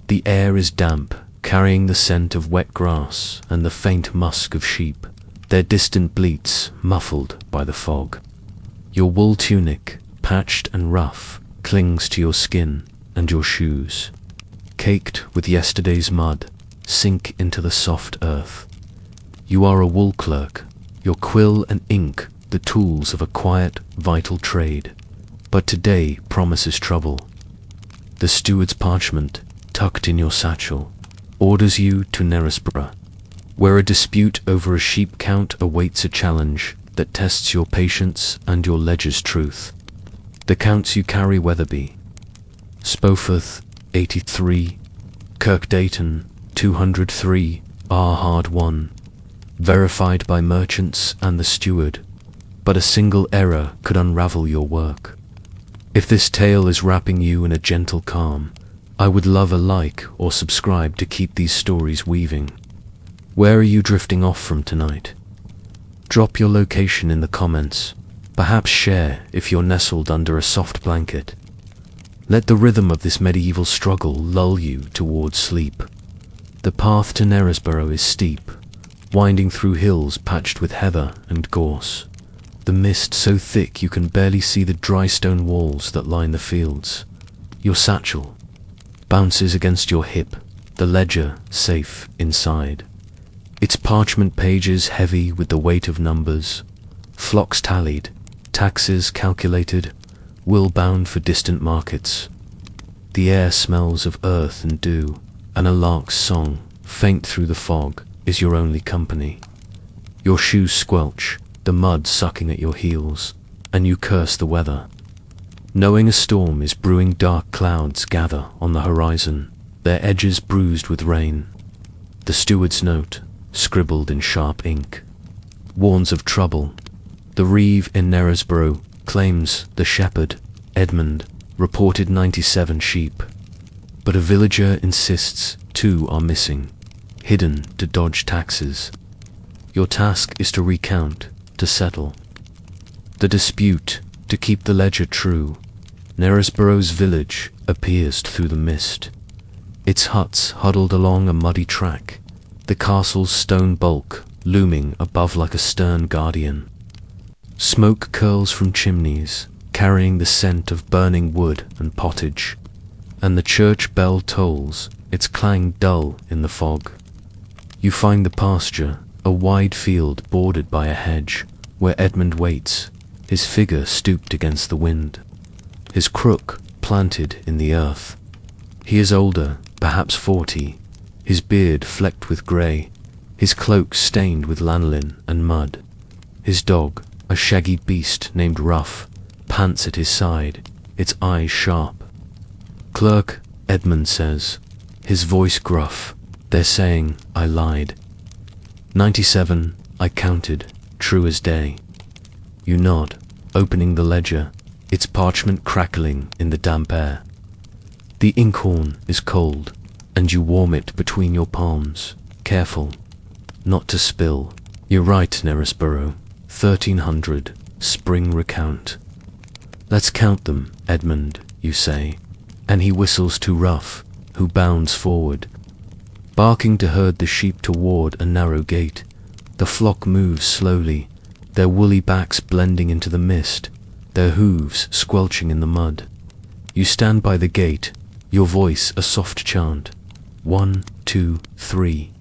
The air is damp, carrying the scent of wet grass and the faint musk of sheep, their distant bleats muffled by the fog. Your wool tunic, patched and rough, clings to your skin and your shoes, caked with yesterday's mud, sink into the soft earth. You are a wool clerk, your quill and ink the tools of a quiet, vital trade, but today promises trouble. The steward's parchment, tucked in your satchel, orders you to Knaresborough, where a dispute over a sheep count awaits a challenge that tests your patience and your ledger's truth. The counts you carry: Wetherby, Spoforth 83, Kirk Dayton 203 are hard won, verified by merchants and the steward, but a single error could unravel your work. If this tale is wrapping you in a gentle calm, I would love a like or subscribe to keep these stories weaving. Where are you drifting off from tonight? Drop your location in the comments, perhaps share if you're nestled under a soft blanket. Let the rhythm of this medieval struggle lull you towards sleep. The path to Knaresborough is steep, winding through hills patched with heather and gorse. The mist so thick you can barely see the dry stone walls that line the fields. Your satchel bounces against your hip, the ledger safe inside. Its parchment pages heavy with the weight of numbers, flocks tallied, taxes calculated, will bound for distant markets. The air smells of earth and dew, and a lark's song, faint through the fog, is your only company. Your shoes squelch, the mud sucking at your heels, and you curse the weather. Knowing a storm is brewing, dark clouds gather on the horizon, their edges bruised with rain. The steward's note, scribbled in sharp ink, warns of trouble. The reeve in Knaresborough claims the shepherd, Edmund, reported 97 sheep, but a villager insists 2 are missing, hidden to dodge taxes. Your task is to recount, to settle the dispute, to keep the ledger true. Knaresborough's village appears through the mist, its huts huddled along a muddy track, the castle's stone bulk looming above like a stern guardian. Smoke curls from chimneys, carrying the scent of burning wood and pottage, and the church bell tolls, its clang dull in the fog. You find the pasture, a wide field bordered by a hedge, where Edmund waits, his figure stooped against the wind, his crook planted in the earth. He is older, perhaps 40, his beard flecked with grey, his cloak stained with lanolin and mud. His dog, a shaggy beast named Rough, pants at his side, its eyes sharp. "Clerk," Edmund says, his voice gruff, "they're saying I lied." 97, I counted, true as day. You nod, opening the ledger, its parchment crackling in the damp air. The inkhorn is cold, and you warm it between your palms, careful not to spill. You're right, Nerisborough, 1300, spring recount. Let's count them, Edmund, you say, and he whistles to Rough, who bounds forward, barking to herd the sheep toward a narrow gate. The flock moves slowly, their woolly backs blending into the mist, their hooves squelching in the mud. You stand by the gate, your voice a soft chant. 1, 2, 3.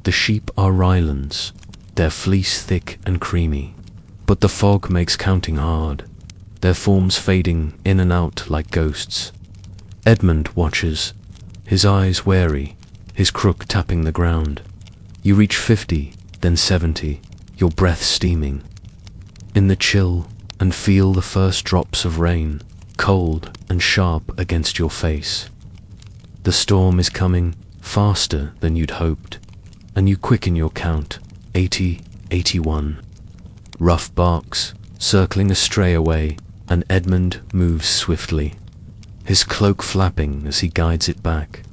The sheep are Rylands, their fleece thick and creamy, but the fog makes counting hard, their forms fading in and out like ghosts. Edmund watches, his eyes wary, his crook tapping the ground. You reach 50, then 70, your breath steaming in the chill, and feel the first drops of rain, cold and sharp against your face. The storm is coming, faster than you'd hoped, and you quicken your count. 80, 81. Rough barks, circling a stray away, and Edmund moves swiftly, his cloak flapping as he guides it back.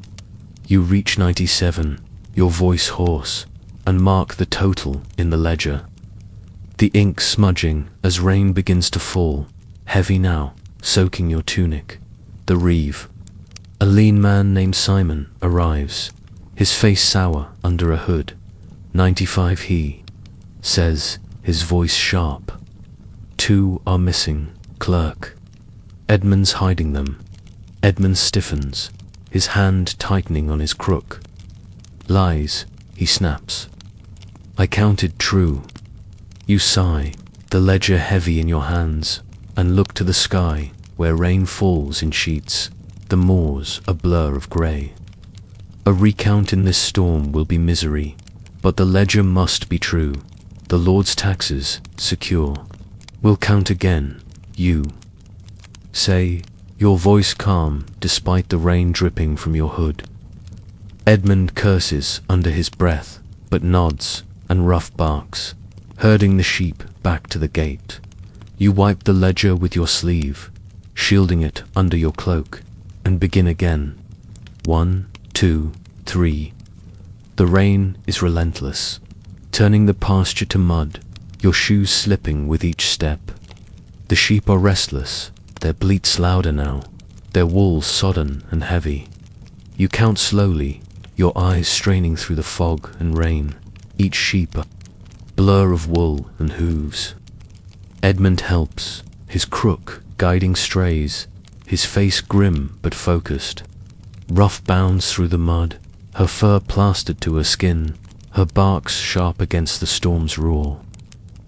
You reach 97, your voice hoarse, and mark the total in the ledger. The ink smudging as rain begins to fall, heavy now, soaking your tunic. The reeve. A lean man named Simon arrives, his face sour under a hood. 95 he says, his voice sharp. 2 are missing, Clerk. Edmund's hiding them. Edmund stiffens, his hand tightening on his crook. Lies, he snaps. I counted true. You sigh, the ledger heavy in your hands, and look to the sky, where rain falls in sheets, the moors a blur of grey. A recount in this storm will be misery, but the ledger must be true, the Lord's taxes secure. We'll count again, you say, your voice calm despite the rain dripping from your hood. Edmund curses under his breath, but nods, and Rough barks, herding the sheep back to the gate. You wipe the ledger with your sleeve, shielding it under your cloak, and begin again. 1, 2, 3. The rain is relentless, turning the pasture to mud, your shoes slipping with each step. The sheep are restless, their bleats louder now, their wool sodden and heavy. You count slowly, your eyes straining through the fog and rain, each sheep a blur of wool and hooves. Edmund helps, his crook guiding strays, his face grim but focused. Rough bounds through the mud, her fur plastered to her skin, her barks sharp against the storm's roar.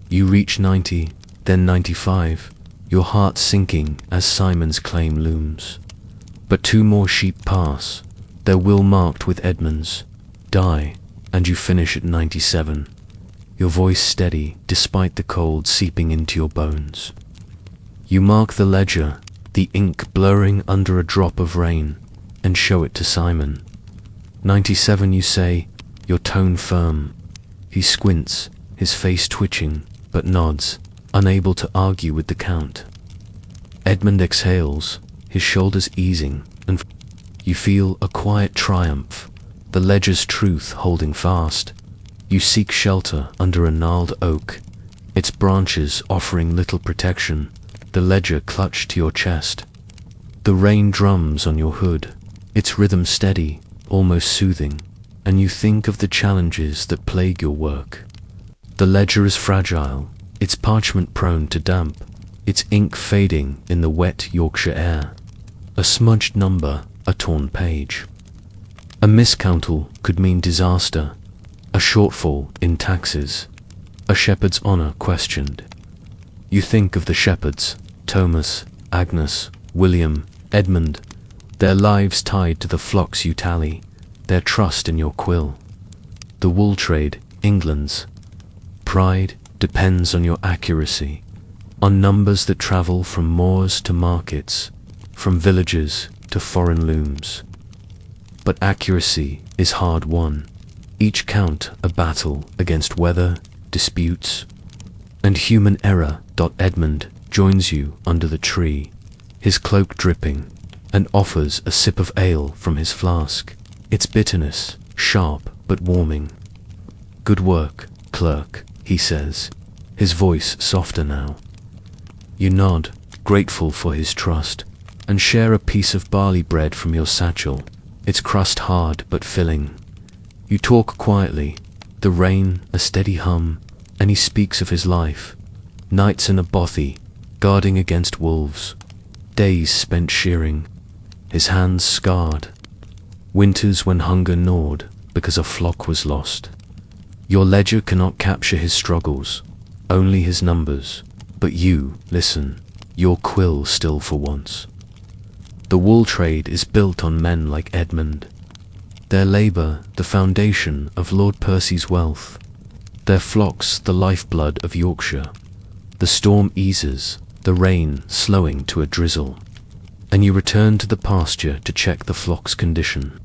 You reach 90, then 95, your heart sinking as Simon's claim looms. But 2 more sheep pass, their will marked with Edmund's, die, and you finish at 97, your voice steady despite the cold seeping into your bones. You mark the ledger, the ink blurring under a drop of rain, and show it to Simon. 97 you say, your tone firm. He squints, his face twitching, but nods, unable to argue with the count. Edmund exhales, his shoulders easing, and you feel a quiet triumph, the ledger's truth holding fast. You seek shelter under a gnarled oak, its branches offering little protection, the ledger clutched to your chest. The rain drums on your hood, its rhythm steady, almost soothing, and you think of the challenges that plague your work. The ledger is fragile, its parchment prone to damp, its ink fading in the wet Yorkshire air. A smudged number, a torn page. A miscountal could mean disaster, a shortfall in taxes, a shepherd's honour questioned. You think of the shepherds, Thomas, Agnes, William, Edmund, their lives tied to the flocks you tally, their trust in your quill. The wool trade, England's pride, depends on your accuracy, on numbers that travel from moors to markets, from villages to foreign looms. But accuracy is hard won, each count a battle against weather, disputes, and human error. Edmund joins you under the tree, his cloak dripping, and offers a sip of ale from his flask, its bitterness sharp but warming. "Good work, Clerk," he says, his voice softer now. You nod, grateful for his trust, and share a piece of barley bread from your satchel, its crust hard but filling. You talk quietly, the rain a steady hum, and he speaks of his life, nights in a bothy, guarding against wolves, days spent shearing, his hands scarred, winters when hunger gnawed because a flock was lost. Your ledger cannot capture his struggles, only his numbers, but you, listen, your quill still for once. The wool trade is built on men like Edmund, their labour the foundation of Lord Percy's wealth, their flocks the lifeblood of Yorkshire. The storm eases, the rain slowing to a drizzle, and you return to the pasture to check the flock's condition.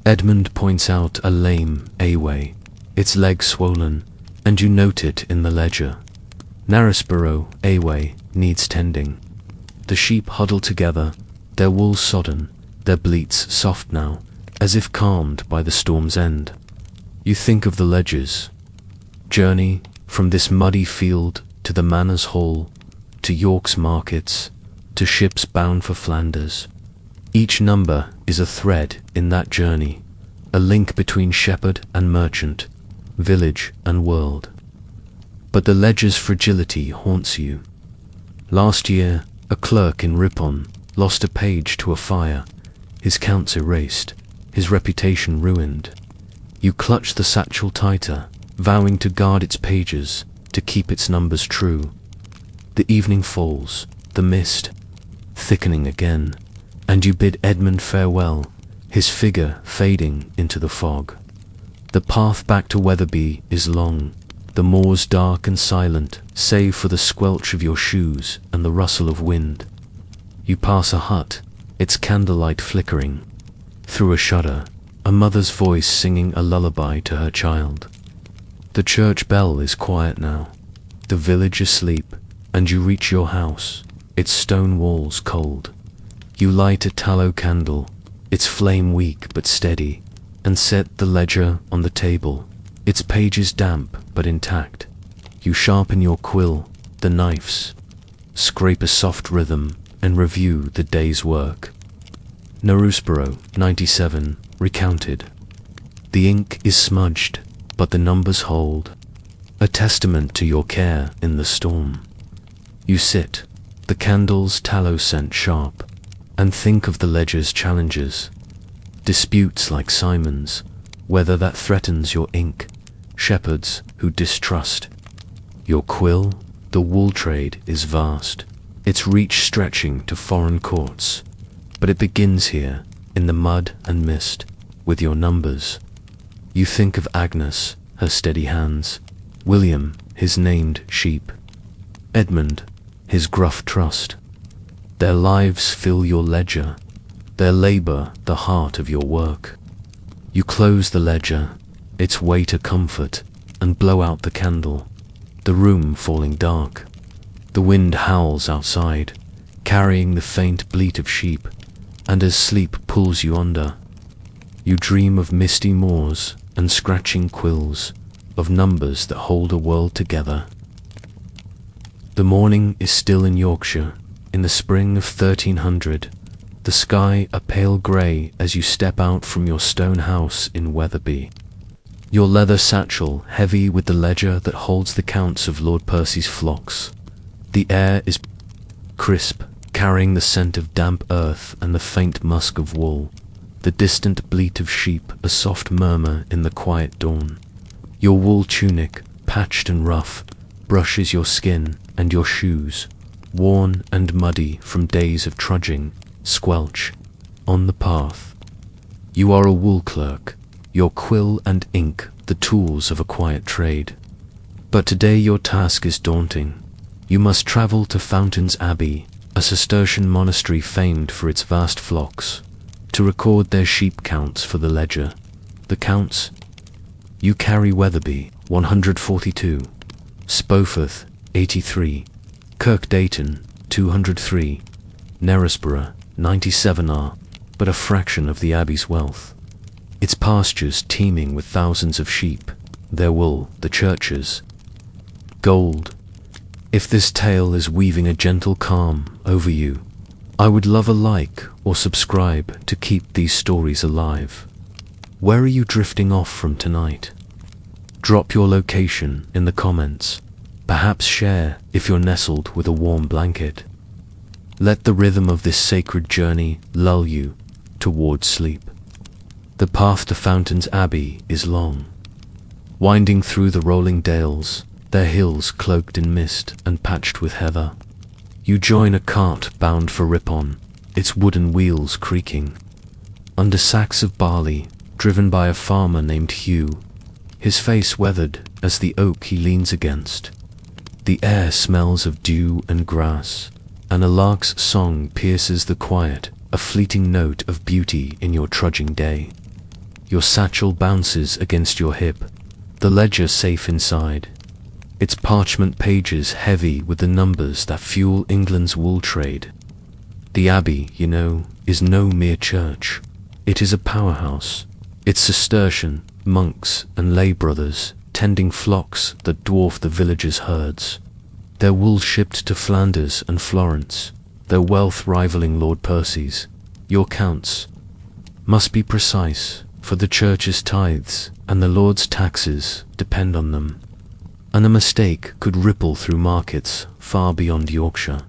Edmund points out a lame A-way, its leg swollen, and you note it in the ledger. Knaresborough A-way needs tending. The sheep huddle together, their wool sodden, their bleats soft now, as if calmed by the storm's end. You think of the ledgers. Journey from this muddy field to the manor's hall, to York's markets, to ships bound for Flanders. Each number is a thread in that journey, a link between shepherd and merchant, village and world. But the ledger's fragility haunts you. Last year, a clerk in Ripon lost a page to a fire, his counts erased, his reputation ruined. You clutch the satchel tighter, vowing to guard its pages, to keep its numbers true. The evening falls, the mist thickening again, and you bid Edmund farewell, his figure fading into the fog. The path back to Wetherby is long, the moors dark and silent, save for the squelch of your shoes and the rustle of wind. You pass a hut, its candlelight flickering. Through a shudder, a mother's voice singing a lullaby to her child. The church bell is quiet now, the village asleep, and you reach your house, its stone walls cold. You light a tallow candle, its flame weak but steady, and set the ledger on the table, its pages damp but intact. You sharpen your quill, the knives, scrape a soft rhythm, and review the day's work. Knaresborough 97, recounted. The ink is smudged, but the numbers hold, a testament to your care in the storm. You sit, the candle's tallow scent sharp, and think of the ledger's challenges. Disputes like Simon's, whether that threatens your ink, shepherds who distrust. Your quill, the wool trade is vast, its reach stretching to foreign courts, but it begins here, in the mud and mist, with your numbers. You think of Agnes, her steady hands, William, his named sheep, Edmund, his gruff trust. Their lives fill your ledger, their labour the heart of your work. You close the ledger, its weight a comfort, and blow out the candle, the room falling dark. The wind howls outside, carrying the faint bleat of sheep, and as sleep pulls you under, you dream of misty moors and scratching quills, of numbers that hold a world together. The morning is still in Yorkshire, in the spring of 1300, the sky a pale grey as you step out from your stone house in Wetherby. Your leather satchel heavy with the ledger that holds the counts of Lord Percy's flocks. The air is crisp, carrying the scent of damp earth and the faint musk of wool, the distant bleat of sheep a soft murmur in the quiet dawn. Your wool tunic, patched and rough, brushes your skin and your shoes, worn and muddy from days of trudging, squelch on the path. You are a wool clerk, your quill and ink the tools of a quiet trade. But today your task is daunting. You must travel to Fountains Abbey, a Cistercian monastery famed for its vast flocks, to record their sheep counts for the ledger. The counts? You carry Wetherby, 142, Spoforth, 83, Kirkdayton, 203, Knaresborough, 97 are but a fraction of the abbey's wealth. Its pastures teeming with thousands of sheep, their wool the church's gold. If this tale is weaving a gentle calm over you, I would love a like or subscribe to keep these stories alive. Where are you drifting off from tonight? Drop your location in the comments. Perhaps share if you're nestled with a warm blanket. Let the rhythm of this sacred journey lull you towards sleep. The path to Fountains Abbey is long, winding through the rolling dales, their hills cloaked in mist and patched with heather. You join a cart bound for Ripon, its wooden wheels creaking, under sacks of barley, driven by a farmer named Hugh, his face weathered as the oak he leans against. The air smells of dew and grass, and a lark's song pierces the quiet, a fleeting note of beauty in your trudging day. Your satchel bounces against your hip, the ledger safe inside, its parchment pages heavy with the numbers that fuel England's wool trade. The Abbey, you know, is no mere church. It is a powerhouse. Its Cistercian monks and lay brothers tending flocks that dwarf the villagers' herds, their wool shipped to Flanders and Florence, their wealth rivaling Lord Percy's. Your counts must be precise, for the church's tithes and the Lord's taxes depend on them, and a mistake could ripple through markets far beyond Yorkshire.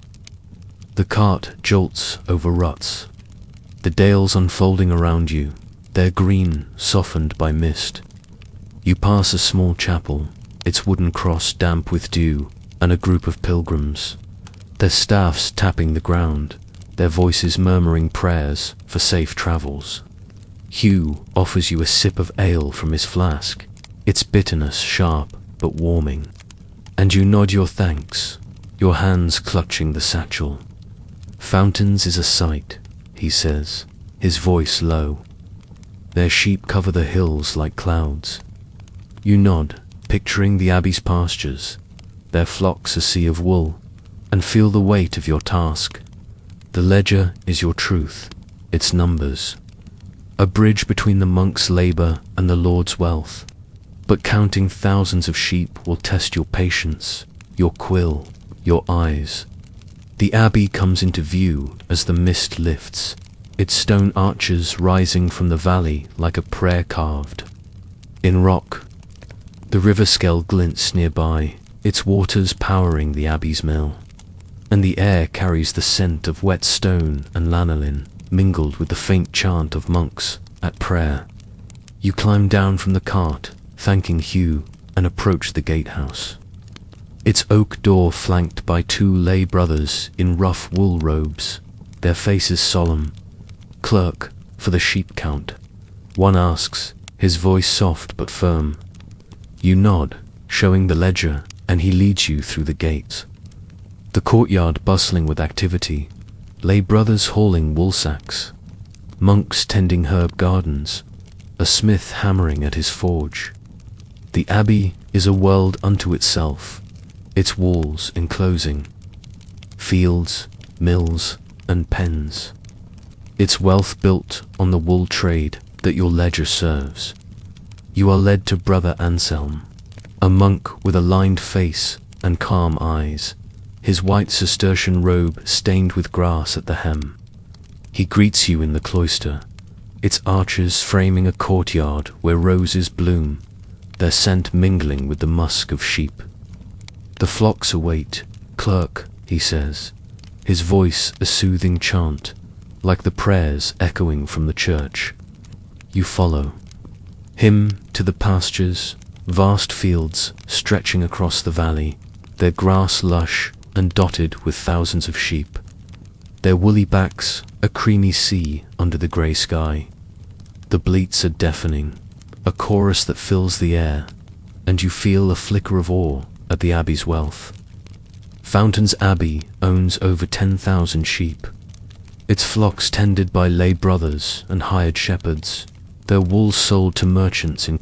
The cart jolts over ruts, the dales unfolding around you, their green softened by mist. You pass a small chapel, its wooden cross damp with dew, and a group of pilgrims, their staffs tapping the ground, their voices murmuring prayers for safe travels. Hugh offers you a sip of ale from his flask, its bitterness sharp but warming, and you nod your thanks, your hands clutching the satchel. Fountains is a sight, he says, his voice low. Their sheep cover the hills like clouds. You nod, picturing the abbey's pastures, their flocks a sea of wool, and feel the weight of your task. The ledger is your truth, its numbers, a bridge between the monk's labor and the Lord's wealth. But counting thousands of sheep will test your patience, your quill, your eyes. The abbey comes into view as the mist lifts, its stone arches rising from the valley like a prayer carved in rock. The river Skell glints nearby, its waters powering the abbey's mill, and the air carries the scent of wet stone and lanolin, mingled with the faint chant of monks at prayer. You climb down from the cart, thanking Hugh, and approach the gatehouse. Its oak door flanked by two lay brothers in rough wool robes, their faces solemn. Clerk, for the sheep count. One asks, his voice soft but firm. You nod, showing the ledger, and he leads you through the gates. The courtyard bustling with activity, lay brothers hauling wool sacks, monks tending herb gardens, a smith hammering at his forge. The abbey is a world unto itself, its walls enclosing fields, mills, and pens, its wealth built on the wool trade that your ledger serves. You are led to Brother Anselm, a monk with a lined face and calm eyes, his white Cistercian robe stained with grass at the hem. He greets you in the cloister, its arches framing a courtyard where roses bloom, their scent mingling with the musk of sheep. The flocks await. Clerk, he says, his voice a soothing chant, like the prayers echoing from the church. You follow him to the pastures, vast fields stretching across the valley, their grass lush and dotted with thousands of sheep, their woolly backs a creamy sea under the grey sky. The bleats are deafening, a chorus that fills the air, and you feel a flicker of awe at the abbey's wealth. Fountains Abbey owns over 10,000 sheep, its flocks tended by lay brothers and hired shepherds, their wool sold to merchants in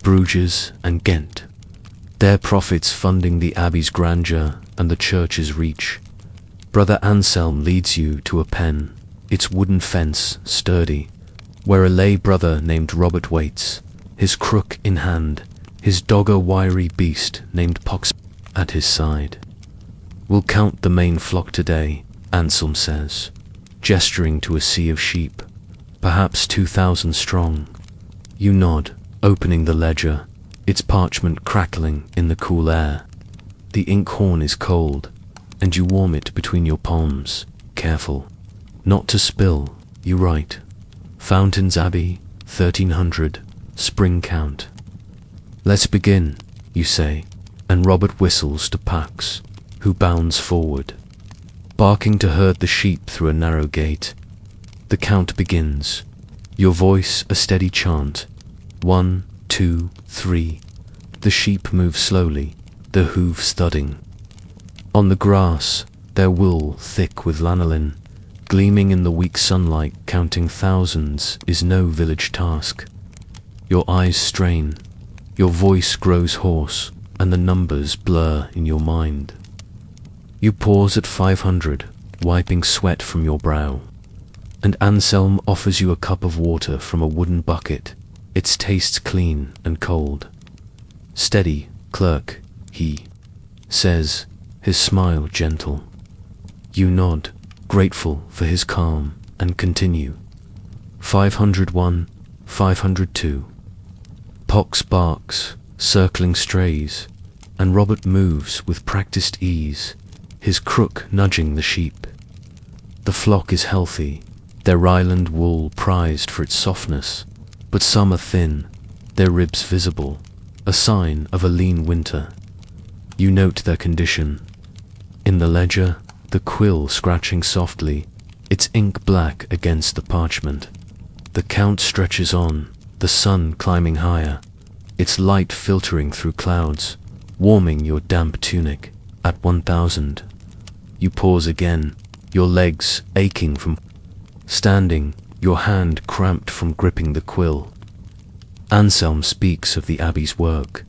Bruges and Ghent. Their profits funding the abbey's grandeur and the church's reach. Brother Anselm leads you to a pen, its wooden fence sturdy, where a lay brother named Robert waits, his crook in hand, his dog a wiry beast named Pox at his side. We'll count the main flock today, Anselm says, gesturing to a sea of sheep, perhaps 2,000 strong. You nod, opening the ledger, its parchment crackling in the cool air. The inkhorn is cold, and you warm it between your palms, careful not to spill. You write, Fountains Abbey, 1300, spring count. Let's begin, you say, and Robert whistles to Pax, who bounds forward, barking to herd the sheep through a narrow gate. The count begins, your voice a steady chant. 1, 2, 3. The sheep move slowly, their hooves thudding. On the grass, their wool thick with lanolin, gleaming in the weak sunlight. Counting thousands is no village task. Your eyes strain, your voice grows hoarse, and the numbers blur in your mind. You pause at 500, wiping sweat from your brow, and Anselm offers you a cup of water from a wooden bucket. Its tastes clean and cold. Steady, Clerk, he says, his smile gentle. You nod, grateful for his calm, and continue. 501, 502. Pox barks, circling strays, and Robert moves with practiced ease, his crook nudging the sheep. The flock is healthy, their Ryland wool prized for its softness, but some are thin, their ribs visible, a sign of a lean winter. You note their condition. In the ledger, the quill scratching softly, its ink black against the parchment. The count stretches on, the sun climbing higher, its light filtering through clouds, warming your damp tunic. At 1,000. You pause again, your legs aching from standing, your hand cramped from gripping the quill. Anselm speaks of the abbey's work.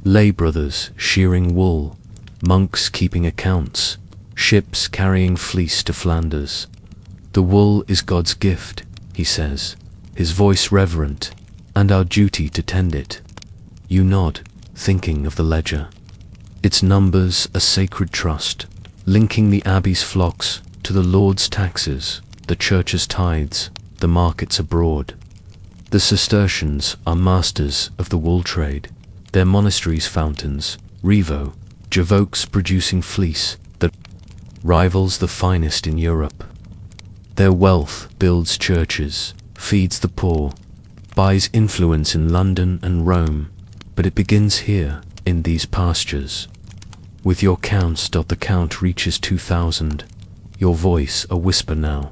Lay brothers shearing wool, monks keeping accounts, ships carrying fleece to Flanders. The wool is God's gift, he says, his voice reverent, and our duty to tend it. You nod, thinking of the ledger. Its numbers a sacred trust, linking the abbey's flocks to the Lord's taxes, the church's tithes, the markets abroad. The Cistercians are masters of the wool trade, their monasteries fountains, Revo, Javoques producing fleece that rivals the finest in Europe. Their wealth builds churches, feeds the poor, buys influence in London and Rome, but it begins here, in these pastures. With your counts, the count reaches 2,000, your voice a whisper now,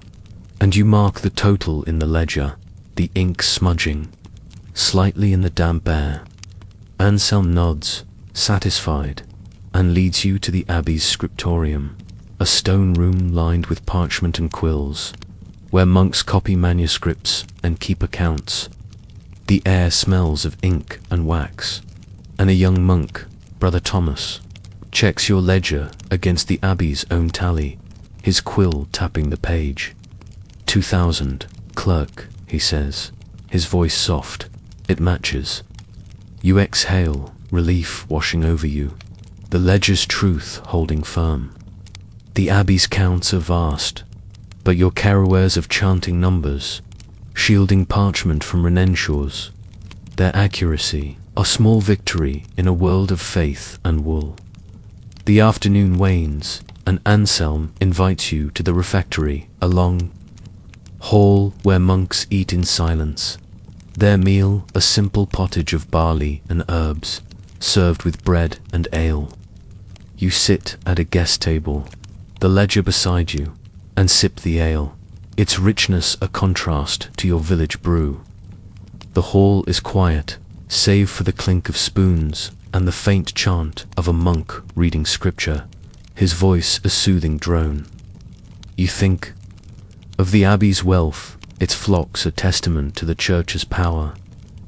and you mark the total in the ledger, the ink smudging slightly in the damp air. Anselm nods, satisfied, and leads you to the abbey's scriptorium, a stone room lined with parchment and quills, where monks copy manuscripts and keep accounts. The air smells of ink and wax, and a young monk, Brother Thomas, checks your ledger against the abbey's own tally, his quill tapping the page. 2,000, Clerk, he says, his voice soft. It matches. You exhale, relief washing over you, the ledger's truth holding firm. The abbey's counts are vast, but your carouers of chanting numbers, shielding parchment from Renenshaw's, their accuracy, a small victory in a world of faith and wool. The afternoon wanes, and Anselm invites you to the refectory, a long hall where monks eat in silence. Their meal, a simple pottage of barley and herbs, served with bread and ale. You sit at a guest table, the ledger beside you, and sip the ale, its richness a contrast to your village brew. The hall is quiet, save for the clink of spoons and the faint chant of a monk reading scripture, his voice a soothing drone. You think of the abbey's wealth, its flocks a testament to the church's power,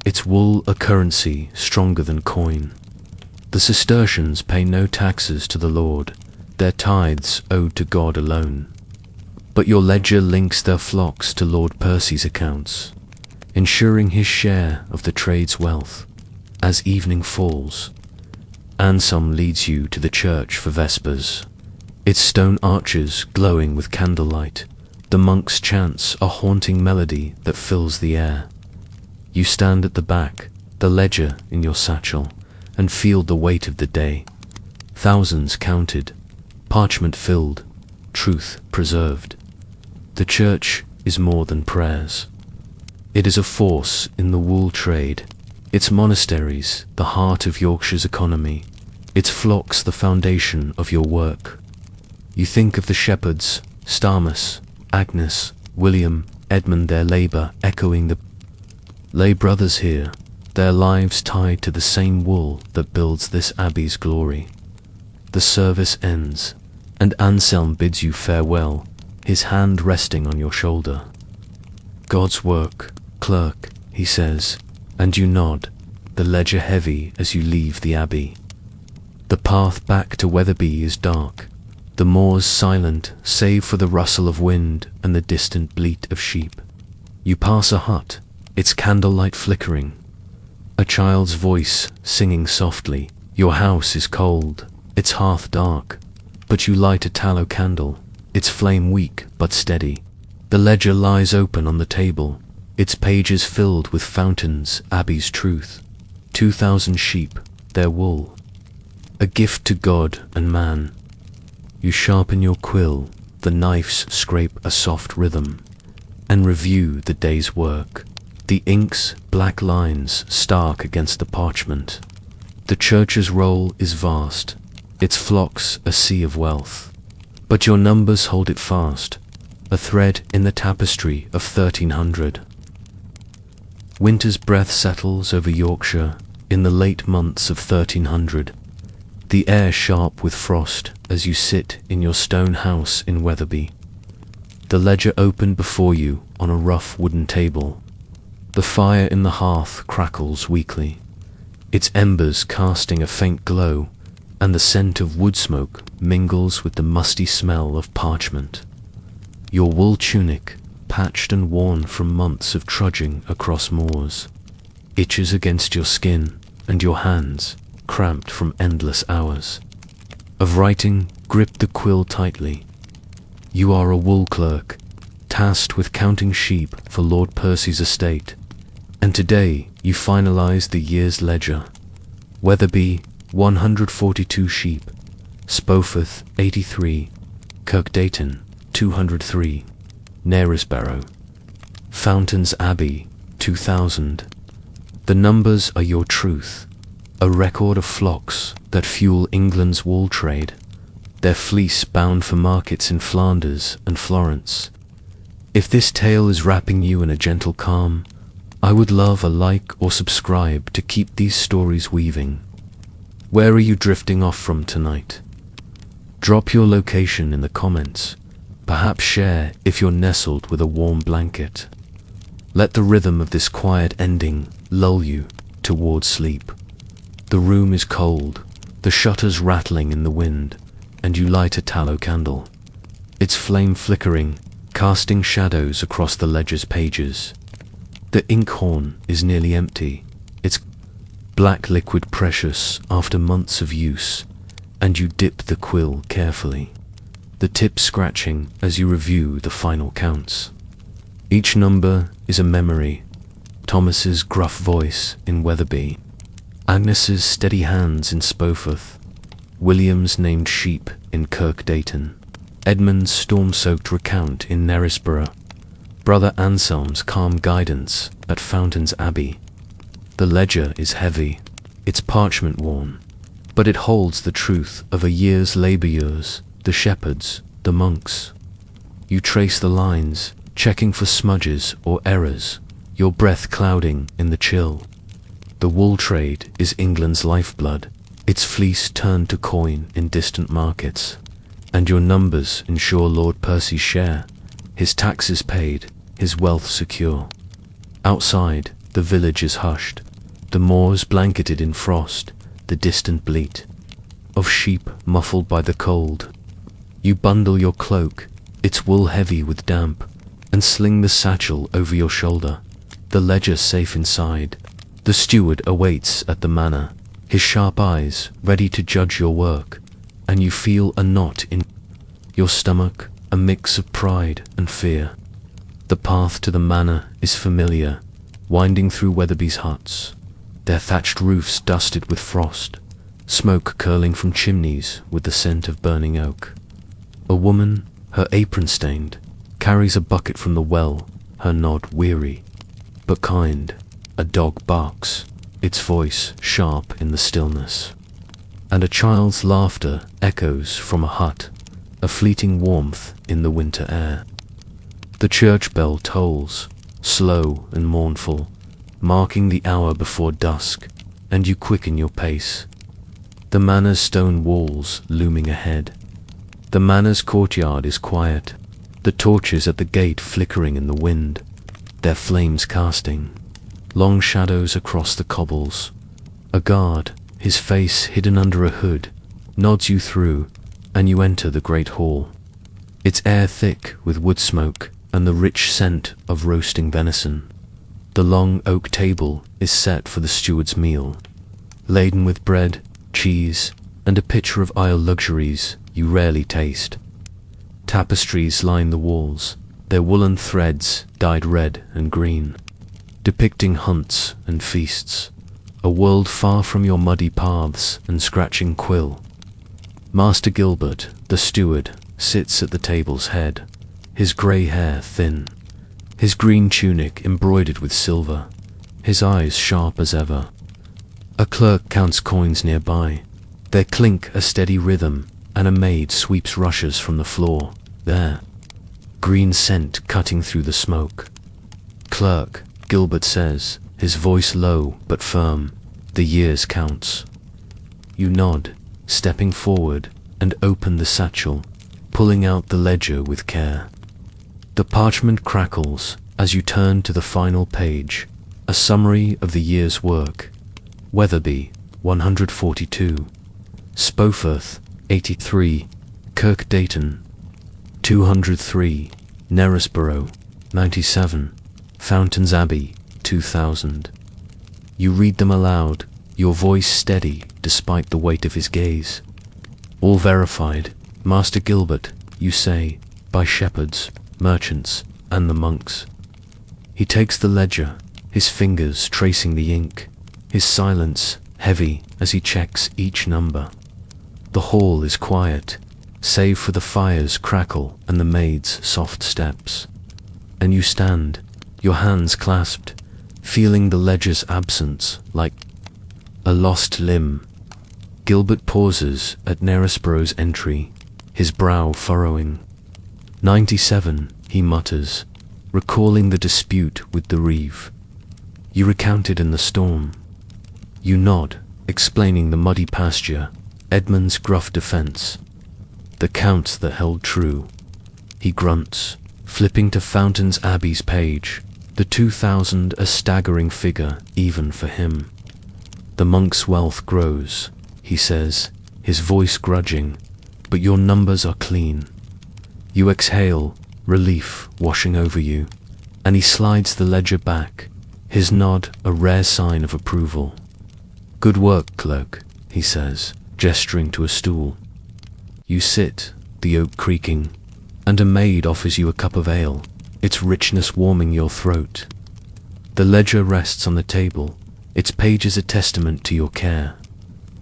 its wool a currency stronger than coin. The Cistercians pay no taxes to the Lord, their tithes owed to God alone. But your ledger links their flocks to Lord Percy's accounts, ensuring his share of the trade's wealth. As evening falls, Anselm leads you to the church for vespers, its stone arches glowing with candlelight. The monks' chants a haunting melody that fills the air. You stand at the back, the ledger in your satchel, and feel the weight of the day. Thousands counted, parchment filled, truth preserved. The church is more than prayers. It is a force in the wool trade, its monasteries the heart of Yorkshire's economy, its flocks the foundation of your work. You think of the shepherds, Starmus, Agnes, William, Edmund, their labour echoing the lay brothers here, their lives tied to the same wool that builds this abbey's glory. The service ends, and Anselm bids you farewell, his hand resting on your shoulder. God's work, Clerk, he says, and you nod, the ledger heavy as you leave the abbey. The path back to Wetherby is dark, the moors silent save for the rustle of wind and the distant bleat of sheep. You pass a hut, its candlelight flickering, a child's voice singing softly. Your house is cold, its hearth dark, but you light a tallow candle, its flame weak but steady. The ledger lies open on the table, its pages filled with Fountain's Abbey's truth. 2,000 sheep, their wool, a gift to God and man. You sharpen your quill, the knifes scrape a soft rhythm, and review the day's work. The ink's black lines stark against the parchment. The church's roll is vast, its flocks a sea of wealth, but your numbers hold it fast, a thread in the tapestry of 1300. Winter's breath settles over Yorkshire in the late months of 1300. The air sharp with frost as you sit in your stone house in Wetherby. The ledger open before you on a rough wooden table. The fire in the hearth crackles weakly, its embers casting a faint glow, and the scent of wood smoke mingles with the musty smell of parchment. Your wool tunic, patched and worn from months of trudging across moors, itches against your skin, and your hands, cramped from endless hours of writing, grip the quill tightly. You are a wool clerk, tasked with counting sheep for Lord Percy's estate, and today you finalize the year's ledger. Wetherby, 142 sheep, Spofforth, 83, Kirkdayton, 203, Knaresborough, Fountain's Abbey, 2000. The numbers are your truth, a record of flocks that fuel England's wool trade, their fleece bound for markets in Flanders and Florence. If this tale is wrapping you in a gentle calm, I would love a like or subscribe to keep these stories weaving. Where are you drifting off from tonight? Drop your location in the comments, perhaps share if you're nestled with a warm blanket. Let the rhythm of this quiet ending lull you toward sleep. The room is cold, the shutters rattling in the wind, and you light a tallow candle, its flame flickering, casting shadows across the ledger's pages. The inkhorn is nearly empty, its black liquid precious after months of use, and you dip the quill carefully, the tip scratching as you review the final counts. Each number is a memory, Thomas's gruff voice in Wetherby, Agnes's steady hands in Spofforth, William's named sheep in Kirkdayton, Edmund's storm-soaked recount in Knaresborough, Brother Anselm's calm guidance at Fountain's Abbey. The ledger is heavy, its parchment worn, but it holds the truth of a year's labourers, the shepherds, the monks. You trace the lines, checking for smudges or errors, your breath clouding in the chill. The wool trade is England's lifeblood, its fleece turned to coin in distant markets, and your numbers ensure Lord Percy's share, his taxes paid, his wealth secure. Outside, The village is hushed, the moors blanketed in frost, the distant bleat of sheep muffled by the cold. You bundle your cloak, its wool heavy with damp, and sling the satchel over your shoulder. The ledger safe inside, the steward awaits at the manor, his sharp eyes ready to judge your work, and you feel a knot in your stomach, a mix of pride and fear. The path to the manor is familiar, winding through Weatherby's huts, their thatched roofs dusted with frost, smoke curling from chimneys with the scent of burning oak. A woman, her apron stained, carries a bucket from the well, her nod weary but kind. A dog barks, its voice sharp in the stillness, and a child's laughter echoes from a hut, a fleeting warmth in the winter air. The church bell tolls, slow and mournful, marking the hour before dusk, and you quicken your pace. The manor's stone walls looming ahead. The manor's courtyard is quiet, the torches at the gate flickering in the wind, their flames casting long shadows across the cobbles. A guard, his face hidden under a hood, nods you through, and you enter the great hall. Its air thick with wood smoke and the rich scent of roasting venison. The long oak table is set for the steward's meal, laden with bread, cheese, and a pitcher of isle luxuries you rarely taste. Tapestries line the walls, their woolen threads dyed red and green, depicting hunts and feasts, a world far from your muddy paths and scratching quill. Master Gilbert, the steward, sits at the table's head, his grey hair thin, his green tunic embroidered with silver, his eyes sharp as ever. A clerk counts coins nearby, their clink a steady rhythm, and a maid sweeps rushes from the floor, there, green scent cutting through the smoke. "Clerk," Gilbert says, his voice low but firm, "the years counts." You nod, stepping forward, and open the satchel, pulling out the ledger with care. The parchment crackles as you turn to the final page, a summary of the year's work. Weatherby, 142. Spoforth, 83. Kirkdayton, 203. Knaresborough, 97. Fountains Abbey, 2000. You read them aloud, your voice steady despite the weight of his gaze. All verified, Master Gilbert, you say, by shepherds, merchants, and the monks. He takes the ledger, his fingers tracing the ink, his silence heavy as he checks each number. The hall is quiet, save for the fire's crackle and the maid's soft steps. And you stand, your hands clasped, feeling the ledger's absence like a lost limb. Gilbert pauses at Knaresborough's entry, his brow furrowing. 97, he mutters, recalling the dispute with the reeve. You recounted in the storm. You nod, explaining the muddy pasture, Edmund's gruff defence, the count that held true. He grunts, flipping to Fountains Abbey's page, the 2000 a staggering figure even for him. The monk's wealth grows, he says, his voice grudging, but your numbers are clean. You exhale, relief washing over you, and he slides the ledger back, his nod a rare sign of approval. Good work, clerk, he says, gesturing to a stool. You sit, the oak creaking, and a maid offers you a cup of ale, its richness warming your throat. The ledger rests on the table, its pages a testament to your care.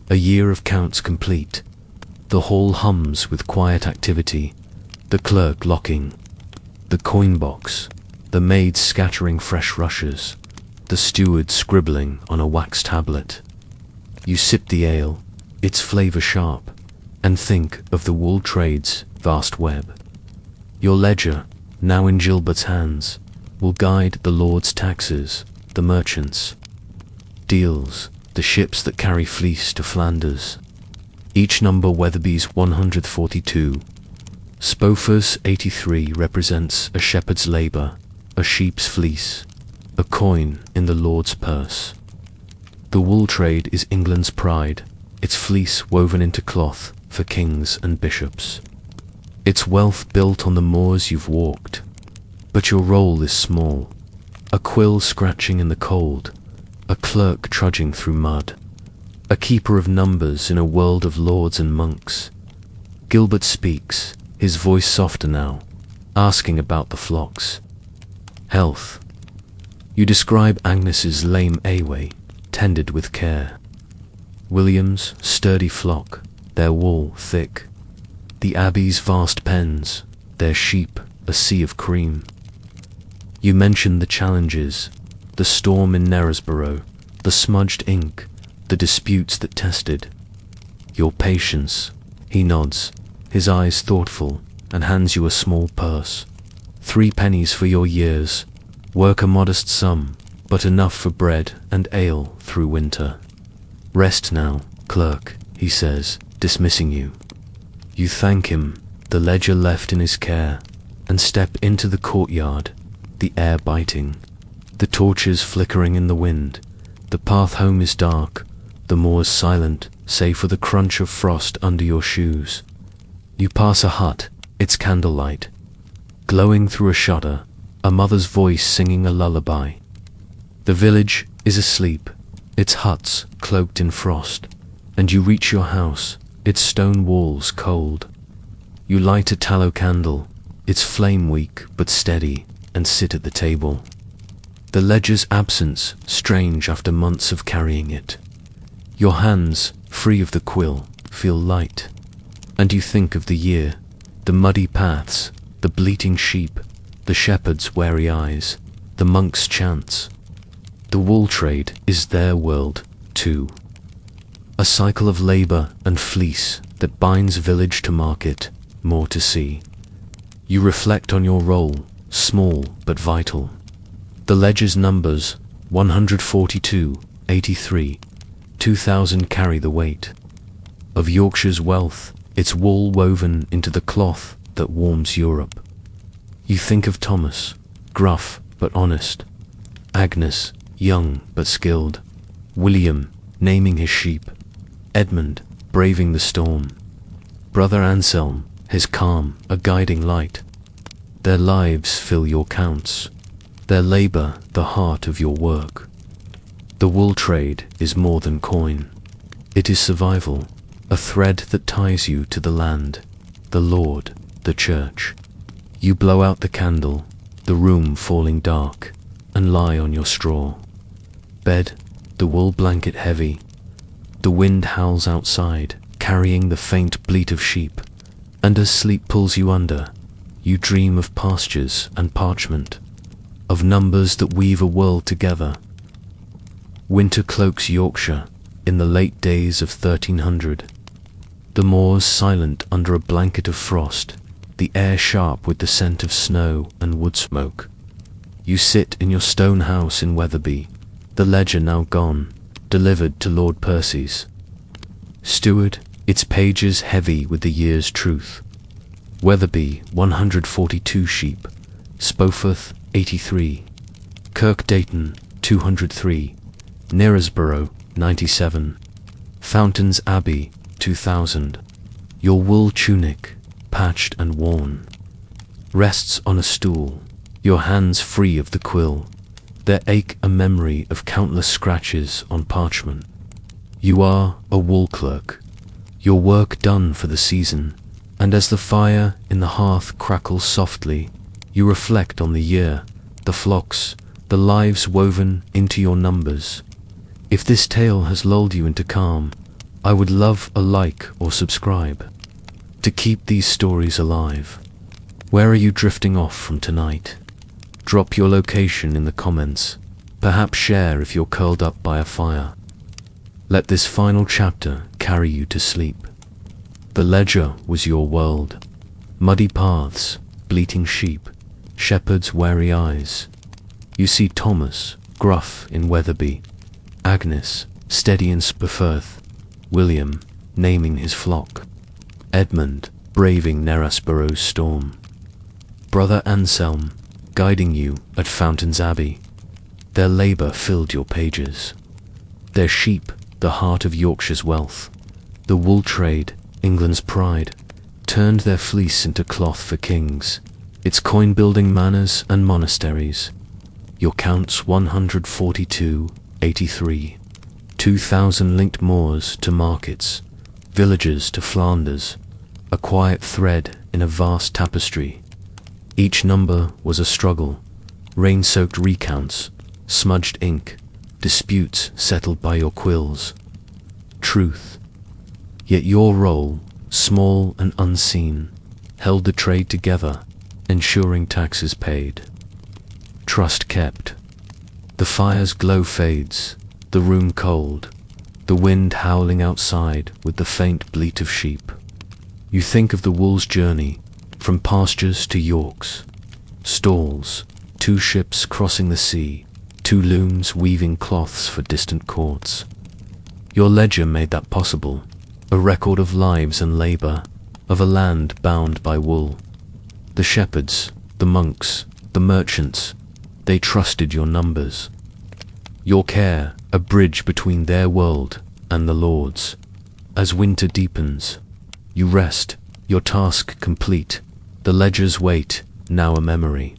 A year of counts complete. The hall hums with quiet activity, the clerk locking, the coin box, the maid scattering fresh rushes, the steward scribbling on a wax tablet. You sip the ale, its flavour sharp, and think of the wool trade's vast web. Your ledger, now in Gilbert's hands, will guide the Lord's taxes, the merchants' deals, the ships that carry fleece to Flanders. Each number Weatherby's 142. Spoforth's 83 represents a shepherd's labour, a sheep's fleece, a coin in the Lord's purse. The wool trade is England's pride, its fleece woven into cloth for kings and bishops. Its wealth built on the moors you've walked, but your role is small. A quill scratching in the cold, a clerk trudging through mud, a keeper of numbers in a world of lords and monks. Gilbert speaks, his voice softer now, asking about the flocks. Health. You describe Agnes's lame away, tended with care. William's sturdy flock, their wool thick. The Abbey's vast pens, their sheep a sea of cream. You mention the challenges, the storm in Knaresborough, the smudged ink, the disputes that tested your patience. He nods, his eyes thoughtful, and hands you a small purse. 3 pennies for your years. Work a modest sum, but enough for bread and ale through winter. Rest now, clerk, he says, dismissing you. You thank him, the ledger left in his care, and step into the courtyard, the air biting, the torches flickering in the wind. The path home is dark, the moors silent, save for the crunch of frost under your shoes. You pass a hut, its candlelight glowing through a shutter, a mother's voice singing a lullaby. The village is asleep, its huts cloaked in frost, and you reach your house, its stone walls cold. You light a tallow candle, its flame weak but steady, and sit at the table. The ledger's absence strange after months of carrying it. Your hands, free of the quill, feel light, and you think of the year, the muddy paths, the bleating sheep, the shepherd's wary eyes, the monk's chants. The wool trade is their world, too. A cycle of labour and fleece that binds village to market, more to see. You reflect on your role, small but vital. The ledger's numbers, 142, 83, 2000 carry the weight of Yorkshire's wealth, its wool woven into the cloth that warms Europe. You think of Thomas, gruff but honest. Agnes, young but skilled. William, naming his sheep. Edmund, braving the storm. Brother Anselm, his calm, a guiding light. Their lives fill your counts, their labour the heart of your work. The wool trade is more than coin. It is survival, a thread that ties you to the land, the Lord, the church. You blow out the candle, the room falling dark, and lie on your straw bed, the wool blanket heavy. The wind howls outside, carrying the faint bleat of sheep, and as sleep pulls you under, you dream of pastures and parchment, of numbers that weave a world together. Winter cloaks Yorkshire in the late days of 1300. The moors silent under a blanket of frost, the air sharp with the scent of snow and wood smoke. You sit in your stone house in Wetherby, the ledger now gone, delivered to Lord Percy's steward, its pages heavy with the year's truth. Wetherby, 142 sheep. Spoforth, 83. Kirkdayton, 203. Knaresborough, 97. Fountains Abbey, 2000. Your wool tunic, patched and worn, rests on a stool, your hands free of the quill. There ache a memory of countless scratches on parchment. You are a wool clerk, your work done for the season, and as the fire in the hearth crackles softly, you reflect on the year, the flocks, the lives woven into your numbers. If this tale has lulled you into calm, I would love a like or subscribe to keep these stories alive. Where are you drifting off from tonight? Drop your location in the comments. Perhaps share if you're curled up by a fire. Let this final chapter carry you to sleep. The ledger was your world. Muddy paths, bleating sheep, shepherds' wary eyes. You see Thomas, gruff in Wetherby, Agnes, steady in Spoforth, William, naming his flock, Edmund, braving Knaresborough's storm, Brother Anselm, guiding you at Fountains Abbey. Their labour filled your pages. Their sheep, the heart of Yorkshire's wealth, the wool trade, England's pride, turned their fleece into cloth for kings, its coin-building manors and monasteries. Your counts 142, 83, 2,000 linked moors to markets, villages to Flanders, a quiet thread in a vast tapestry. Each number was a struggle, rain-soaked recounts, smudged ink, disputes settled by your quills. Truth. Yet your role, small and unseen, held the trade together, ensuring taxes paid. Trust kept. The fire's glow fades, the room cold, the wind howling outside with the faint bleat of sheep. You think of the wool's journey, from pastures to Yorks, stalls, 2 ships crossing the sea, 2 looms weaving cloths for distant courts. Your ledger made that possible, a record of lives and labour, of a land bound by wool. The shepherds, the monks, the merchants, they trusted your numbers. Your care, a bridge between their world and the Lord's. As winter deepens, you rest, your task complete, the ledger's weight, now a memory.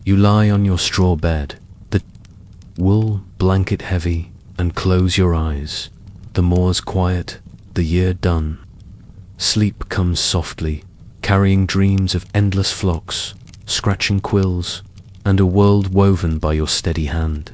You lie on your straw bed, the wool blanket heavy, and close your eyes. The moor's quiet, the year done. Sleep comes softly, carrying dreams of endless flocks, scratching quills, and a world woven by your steady hand.